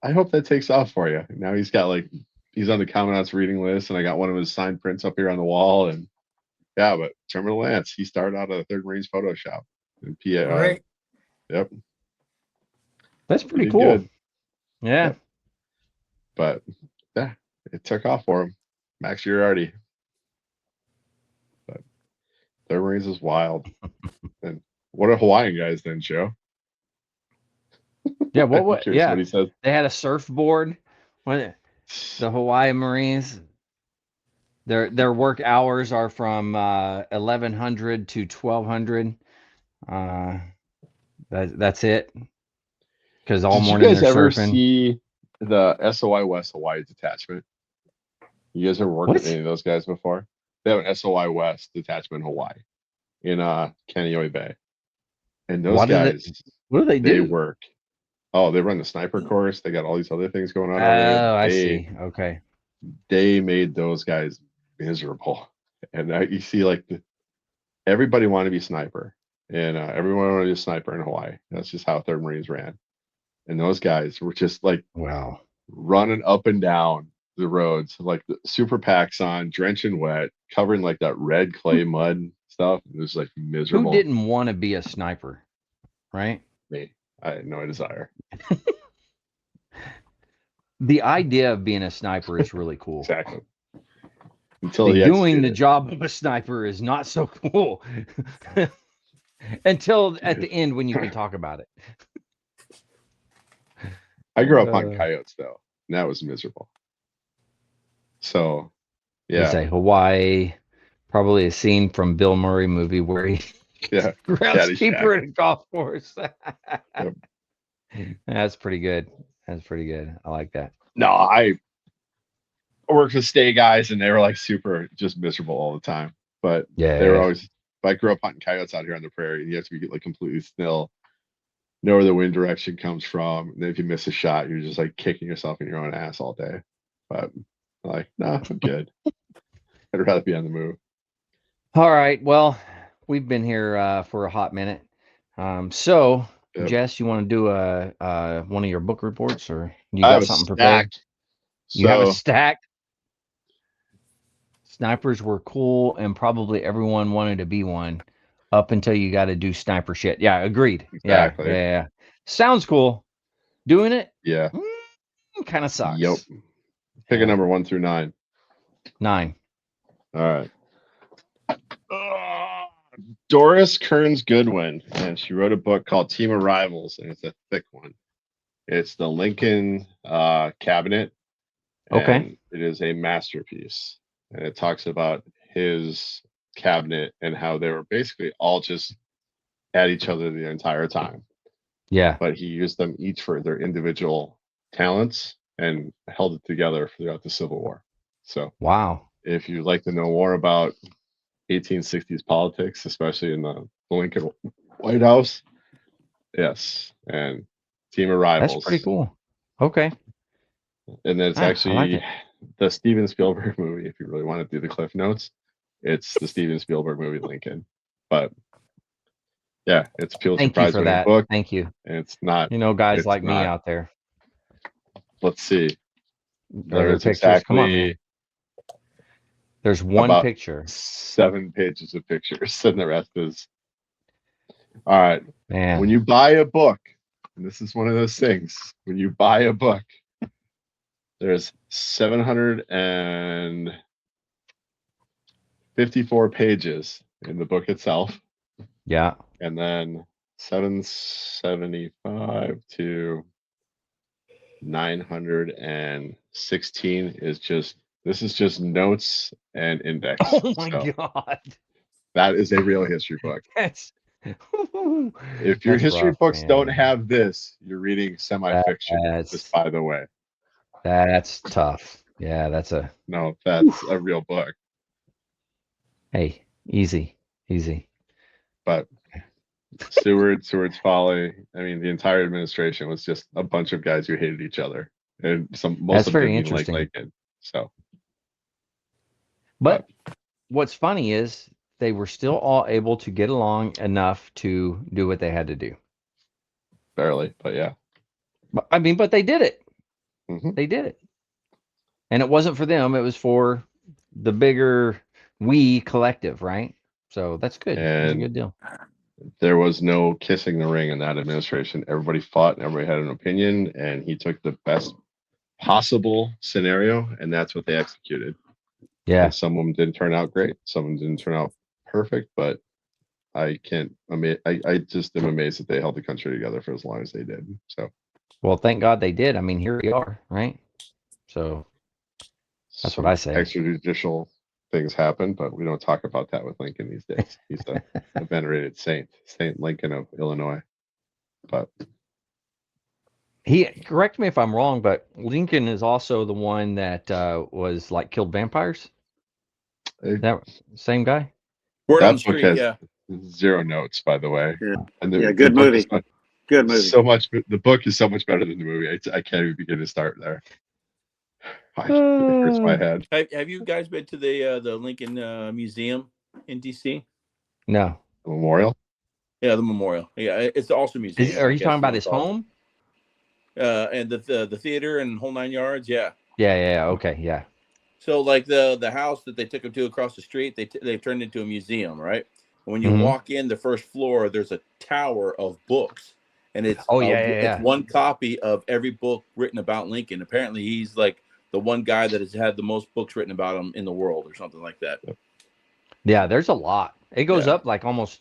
I hope that takes off for you. And now he's got like, he's on the Commandant's reading list, and I got one of his signed prints up here on the wall. And yeah, but Terminal Lance, he started out at the Third Marines Photoshop. And Great. Yep. That's pretty did cool. good. Yeah. Yep. But yeah, it took off for him. Max Uriarty. But Third Marines is wild. And what are Hawaiian guys then, Joe? Yeah, I'm what curious yeah. what he says. They had a surfboard. What the Hawaii Marines, their work hours are from 1100 to 1200. That's it. Because all Did you morning guys they're ever surfing. see the SOI West Hawaii detachment? You guys ever worked with What? any of those guys before? They have an SOI West detachment in Hawaii, in Kaneohe Bay. And those guys, what do they they do? work. Oh, they run the sniper course. They got all these other things going on over there. Oh, I see. Okay. They made those guys miserable. And you see, like, everybody wanted to be sniper. And everyone wanted to be a sniper in Hawaii. That's just how Third Marines ran. And those guys were just like, Wow, running up and down the roads, like the super packs on, drenching wet, covering like that red clay mud stuff. It was like miserable. Who didn't want to be a sniper, right? Me, I had no desire. The idea of being a sniper is really cool. Exactly. Until he doing the job of a sniper is not so cool. Until at the end when you can talk about it. I grew up on coyotes though, and that was miserable. So yeah. Say Hawaii, probably a scene from Bill Murray movie where he groundskeeper at a golf course. Yep. That's pretty good. That's pretty good. I like that. No, I worked with stay guys and they were like super just miserable all the time. But yeah, they were always, I grew up hunting coyotes out here on the prairie. You have to be like completely still, know where the wind direction comes from. And then if you miss a shot, you're just like kicking yourself in your own ass all day. But I'm like, no, I'm good. I'd rather be on the move. All right. Well, we've been here for a hot minute. So yep. Jess, you want to do one of your book reports, or you got something prepared? You have a stack. Snipers were cool, and probably everyone wanted to be one, up until you got to do sniper shit. Yeah, agreed. Exactly. Yeah. Sounds cool. Doing it? Yeah. Kind of sucks. Yep. Pick a number 1 through 9. 9. All right. Doris Kearns Goodwin, and she wrote a book called Team of Rivals, and it's a thick one. It's the Lincoln cabinet. Okay. It is a masterpiece, and it talks about his cabinet and how they were basically all just at each other the entire time. Yeah. But he used them each for their individual talents and held it together throughout the Civil War. So wow. If you'd like to know more about 1860s politics, especially in the Lincoln White House, yes, and Team of Rivals. That's pretty cool. Okay. And then it's actually the Steven Spielberg movie. If you really want to do the Cliff Notes, it's the Steven Spielberg movie Lincoln. But yeah, it's Pulitzer Prize winning book. Thank you. And it's not, guys like me out there. Let's see. There's pictures. Come on, man. There's one picture. 7 pages of pictures, and the rest is. All right. Man. When you buy a book, and this is one of those things, when you buy a book, there's 754 pages in the book itself. Yeah. And then 775 to 916 is just, this is just notes and index. Oh my God. That is a real history book. If your That's history rough, books don't man. have this, you're reading semi-fiction. Just by the way. That's tough. Yeah, that's a a real book. Hey, easy. But Seward's Folly. I mean, the entire administration was just a bunch of guys who hated each other, and most That's of them very didn't even interesting. like Lincoln. So, but what's funny is they were still all able to get along enough to do what they had to do. Barely, but yeah. But they did it. Mm-hmm. They did it. And it wasn't for them. It was for the bigger we collective, right? So that's good. That's a good deal. There was no kissing the ring in that administration. Everybody fought and everybody had an opinion, and he took the best possible scenario, and that's what they executed. Yeah. And some of them didn't turn out great. Some of them didn't turn out perfect, but I just am amazed that they held the country together for as long as they did. So, well, thank God they did. I mean, here we are, right? So that's what I say. Extrajudicial things happen, but we don't talk about that with Lincoln these days. He's a venerated saint, Saint Lincoln of Illinois. But correct me if I'm wrong, but Lincoln is also the one that was like killed vampires. That same guy? Word on the street, yeah. 0 notes, by the way. Yeah, and good movie. Good movie. So much. The book is so much better than the movie. I can't even begin to start there. It hurts my head. Have you guys been to the Lincoln Museum in DC? No. The memorial? Yeah, the memorial. Yeah, it's also a museum. Are you talking about his home? And the theater and whole 9 yards. Yeah. Yeah. Okay. Yeah. So like the house that they took him to across the street, they've turned into a museum, right? When you walk in the first floor, there's a tower of books, and it's it's one copy of every book written about Lincoln. Apparently, he's like the one guy that has had the most books written about him in the world, or something like that. Yeah, there's a lot. It goes up like almost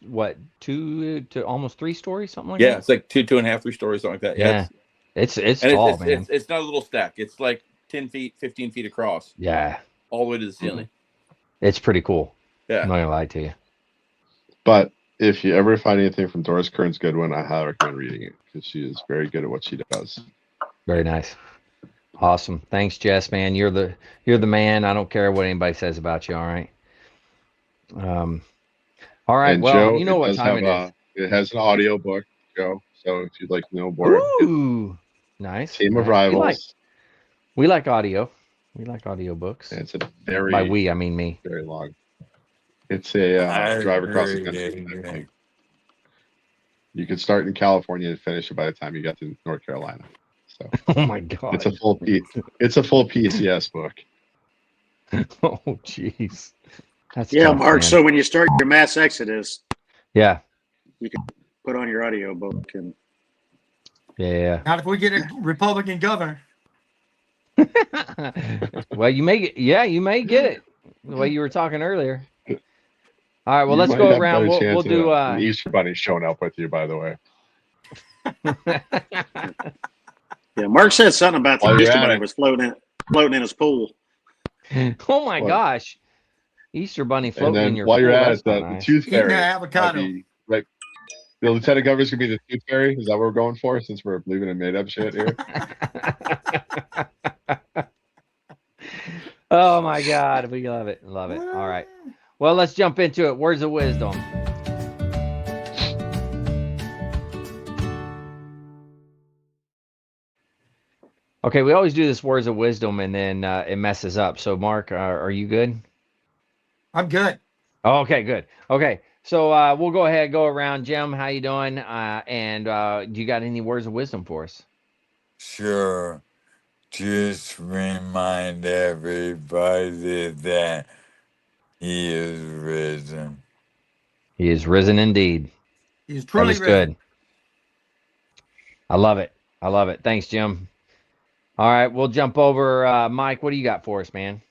2 to almost 3 stories, something like that. Yeah, it's like 2.5, 3 stories, something like that. Yeah, it's tall, man. It's not a little stack. It's like 10 feet, 15 feet across. Yeah, all the way to the ceiling. It's pretty cool. Yeah, I'm not gonna lie to you. But if you ever find anything from Doris Kearns Goodwin, I highly recommend reading it because she is very good at what she does. Very nice. Awesome. Thanks, Jess, man. You're the man. I don't care what anybody says about you. All right. All right. And well, Joe, you know what time it is. It has an audio book, Joe. So if you'd like to know more, nice. Team of Rivals. We like audio. We like audio books. And it's a very by we, I mean me. Very long. It's a drive across the country. You could start in California and finish it by the time you got to North Carolina. So oh my God, it's a full PCS book. Oh jeez, that's tough, Mark. Man. So when you start your mass exodus, you can put on your audio book and Not if we get a Republican governor. Well, you may get it the way you were talking earlier. All right, well, let's go around. We'll do the Easter Bunny showing up with you, by the way. Yeah, Mark said something about the Easter Bunny was floating in his pool. Oh my gosh, Easter Bunny floating in your pool. While you're at it, the Tooth Fairy, avocado. Right? The Lieutenant Governor's gonna be the Tooth Fairy. Is that what we're going for? Since we're leaving a made-up shit here. Oh my God, we love it. All right. Well, let's jump into it. Words of wisdom. Okay, we always do this words of wisdom, and then it messes up. So, Mark, are you good? I'm good. Oh, okay, good. Okay, so we'll go ahead, go around. Jim, how you doing? And do you got any words of wisdom for us? Sure. Just remind everybody that He is risen. He is risen indeed. He is truly risen. Good. I love it. Thanks, Jim. All right, we'll jump over. Mike, what do you got for us, man?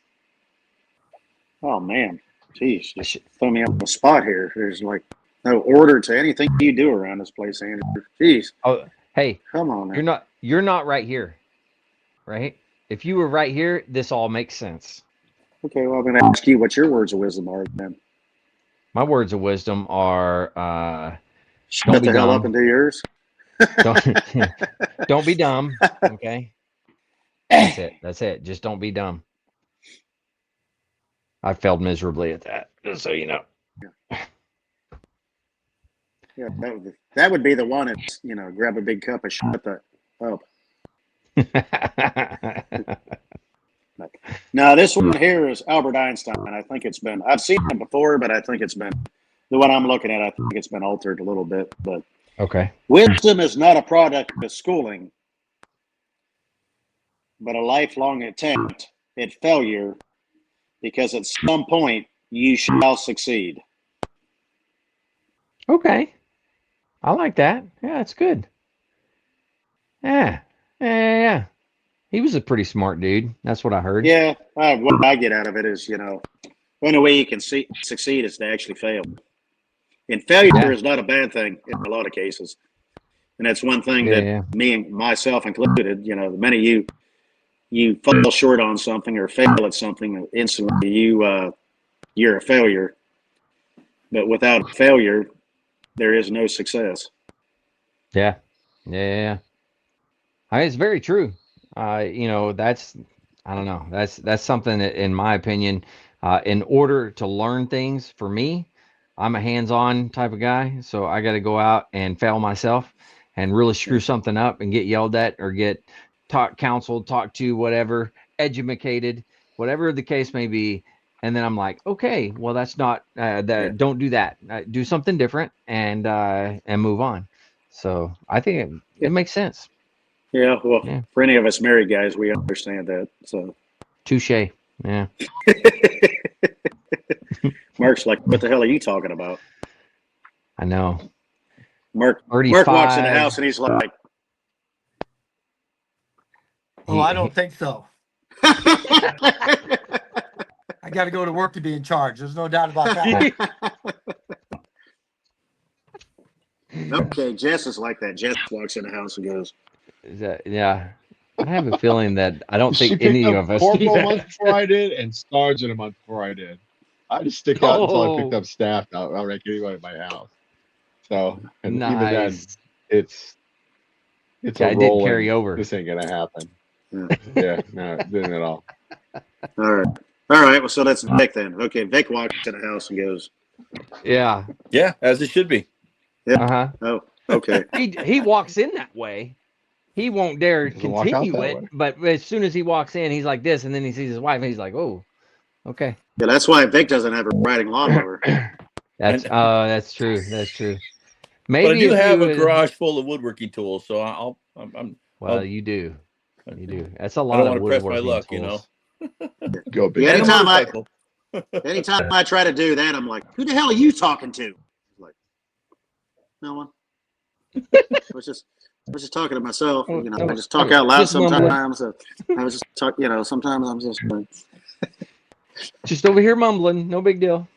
Oh, man. Jeez, just throw me on the spot here. There's like no order to anything you do around this place, Andrew. Jeez. Oh, hey. Come on, man. You're not right here, right? If you were right here, this all makes sense. Okay, well, I'm going to ask you what your words of wisdom are then. My words of wisdom are Shut the hell up and do yours. Don't be dumb. Okay. That's it. That's it. Just don't be dumb. I failed miserably at that, just so you know. Yeah, that would be the one. It's, grab a big cup and shut the up. Now, this one here is Albert Einstein. I think I've seen it before, but I think it's been, the one I'm looking at, I think it's been altered a little bit. But okay. Wisdom is not a product of schooling, but a lifelong attempt at failure, because at some point you shall succeed. Okay. I like that. Yeah, that's good. Yeah. Yeah. He was a pretty smart dude. That's what I heard. Yeah. What I get out of it is, the only way you can succeed is to actually fail. And failure is not a bad thing in a lot of cases. And that's one thing that me and myself included, the minute you fall short on something or fail at something, instantly you're a failure. But without failure, there is no success. Yeah. I mean, it's very true. That's, I don't know. That's something that, in my opinion, in order to learn things, for me, I'm a hands-on type of guy. So I got to go out and fail myself and really screw something up and get yelled at or get counseled, talked to, whatever, educated, whatever the case may be. And then I'm like, okay, well, that's not don't do that. Do something different and move on. So I think it makes sense. Yeah, well, for any of us married guys, we understand that. So, touche. Yeah. Mark's like, "What the hell are you talking about?" I know. Mark walks in the house and he's like, "Oh, I don't think so." I got to go to work to be in charge. There's no doubt about that. Okay, Jess is like that. Jess walks in the house and goes, yeah. I have a feeling that I don't think any of us Corporal a month before I did and Sergeant a month before I did. I just stick out until I picked up staff. I'll rank anybody at my house. So, and even then, it's a roll. Did carry over. This ain't gonna happen. Yeah, no, it didn't at all. All right. Well, so that's Vic then. Okay, Vic walks in the house and goes, yeah, as it should be. Yeah. Oh, okay. He walks in that way. He won't dare continue it, but as soon as he walks in, he's like this, and then he sees his wife, and he's like, "Oh, okay." Yeah, that's why Vic doesn't have a riding lawnmower. That's true. That's true. Maybe but I do have a garage full of woodworking tools, so you do. That's a lot of woodworking press my luck, tools. Go big. Yeah, anytime I try to do that, I'm like, "Who the hell are you talking to?" Like, no one. I was just talking to myself. I just talk out loud sometimes. I was just talking. Sometimes I'm just over here mumbling. No big deal.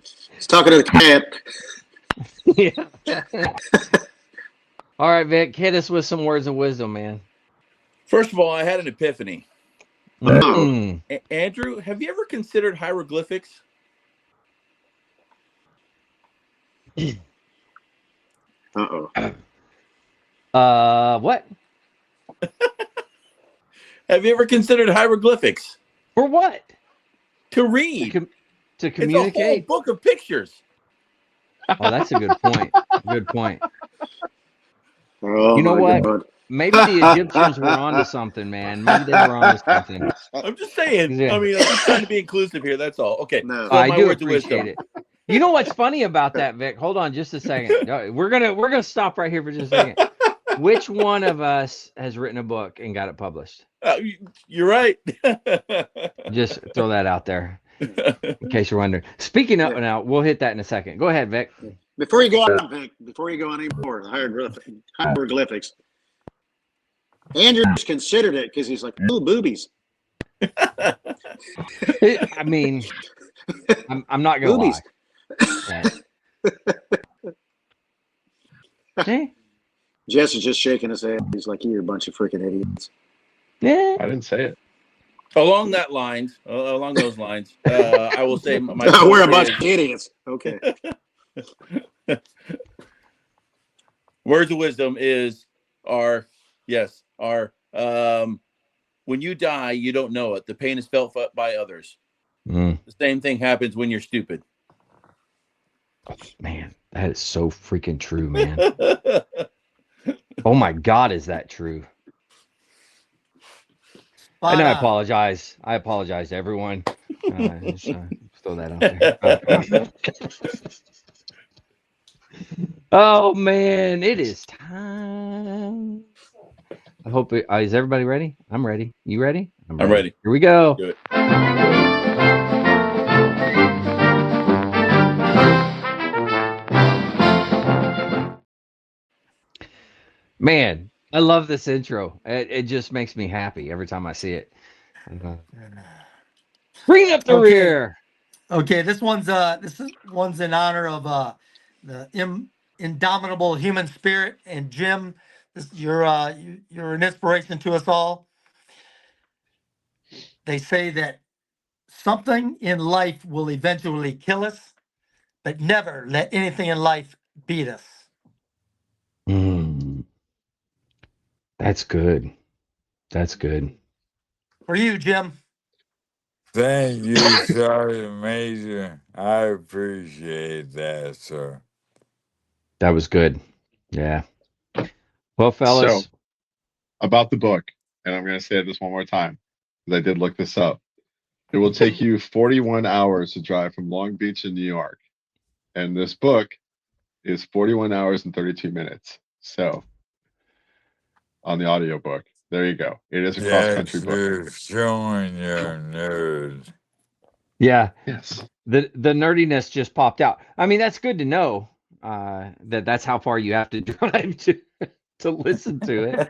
Just talking to the cat. Yeah. All right, Vic, hit us with some words of wisdom, man. First of all, I had an epiphany. Andrew, have you ever considered hieroglyphics? What? Have you ever considered hieroglyphics? For what? To read. To communicate. It's a whole book of pictures. Oh, that's a good point. Good point. Oh, you know what? God. Maybe the Egyptians were onto something, man. Maybe they were onto something. I'm just saying. I mean, I'm just trying to be inclusive here. That's all. Okay. No. So I do appreciate it. You know what's funny about that, Vic? Hold on just a second. We're gonna stop right here for just a second. Which one of us has written a book and got it published? You're right. Just throw that out there in case you're wondering. Speaking of now, we'll hit that in a second. Go ahead, Vic. Before you go on, Vic, any more, the hieroglyphics. Andrew's considered it because he's like, ooh, boobies. I mean, I'm not gonna lie. Okay. Jess is just shaking his head. He's like, "You're a bunch of freaking idiots." Yeah, I didn't say it. Along those lines, I will say we're a bunch of idiots. Okay. Words of wisdom are when you die, you don't know it. The pain is felt by others. Mm. The same thing happens when you're stupid. Man, that is so freaking true, man. Oh my God, is that true? And I apologize. I apologize to everyone. Just throw that out there. Oh man, it is time. I hope is everybody ready? I'm ready. You ready? I'm ready. Here we go. Do it. Man, I love this intro. It just makes me happy every time I see it. Bring up the rear. Okay, this one's in honor of the indomitable human spirit, and Jim, you're an inspiration to us all. They say that something in life will eventually kill us, but never let anything in life beat us. That's good. That's good. For you, Jim. Thank you, Sergeant Major. I appreciate that, sir. That was good. Yeah. Well, fellas. So, about the book, and I'm going to say this one more time, because I did look this up. It will take you 41 hours to drive from Long Beach to New York. And this book is 41 hours and 32 minutes. So, on the audiobook, there you go. It is a cross-country book. You're showing your nerd. Yeah. Yes. The nerdiness just popped out. I mean, that's good to know. That's how far you have to drive to listen to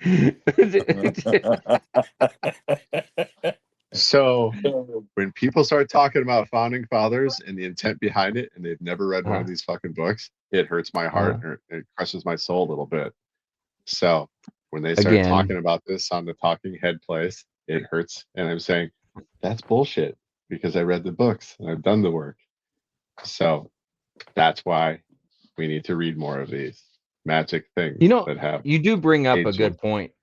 it. So when people start talking about founding fathers and the intent behind it, and they've never read one of these fucking books, it hurts my heart. It crushes my soul a little bit. So when they start talking about this on the Talking Head place, it hurts. And I'm saying, that's bullshit, because I read the books and I've done the work. So that's why we need to read more of these magic things that have. You do bring up a good point.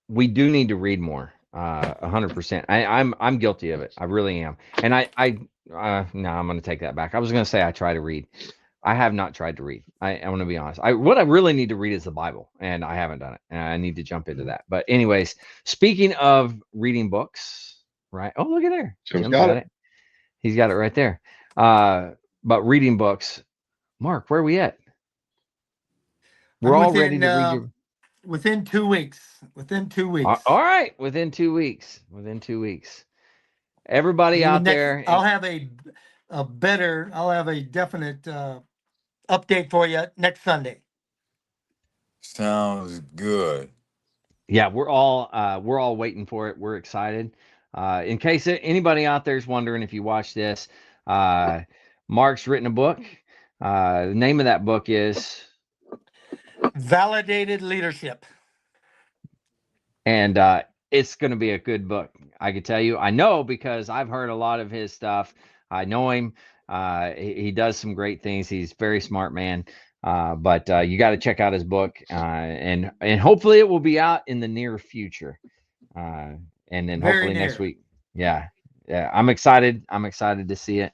We do need to read more. 100%. I'm guilty of it. I really am. And no, I'm going to take that back. I was going to say I try to read. I have not tried to read. I want to be honest. What I really need to read is the Bible, and I haven't done it. And I need to jump into that. But anyways, speaking of reading books, right? Oh, look at there. Jim's got it. He's got it right there. But reading books, Mark, where are we at? We're all ready to read your. Within 2 weeks. Within 2 weeks. All right. Within 2 weeks. Everybody out there. I'll have a definite update for you next Sunday. Sounds good. Yeah, we're all waiting for it. We're excited. In case anybody out there is wondering, if you watch this, Mark's written a book. The name of that book is Validated Leadership. And it's going to be a good book. I can tell you. I know, because I've heard a lot of his stuff. I know him. He does some great things. He's a very smart man. But you got to check out his book. And hopefully it will be out in the near future. And then hopefully next week. Yeah. I'm excited. I'm excited to see it.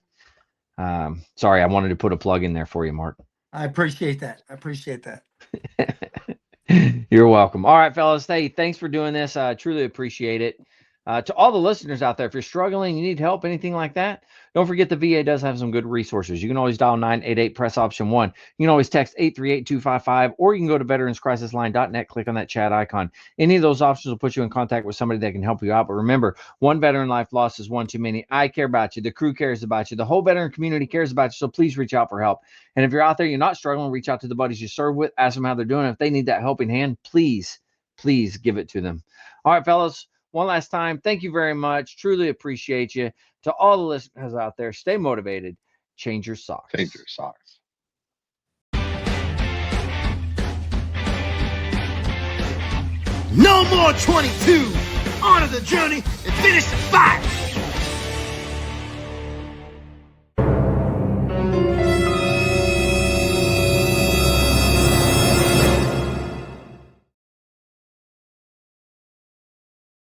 Sorry, I wanted to put a plug in there for you, Mark. I appreciate that. You're welcome. All right, fellas. Hey, thanks for doing this. I truly appreciate it. To all the listeners out there, if you're struggling, you need help, anything like that, don't forget the VA does have some good resources. You can always dial 988, press option 1. You can always text 838-255, or you can go to veteranscrisisline.net, click on that chat icon. Any of those options will put you in contact with somebody that can help you out. But remember, one veteran life lost is one too many. I care about you. The crew cares about you. The whole veteran community cares about you. So please reach out for help. And if you're out there, you're not struggling, reach out to the buddies you serve with, ask them how they're doing. If they need that helping hand, please give it to them. All right, fellas. One last time, thank you very much. Truly appreciate you. To all the listeners out there, stay motivated. Change your socks. Change your socks. No more 22. Honor the journey and finish the fight.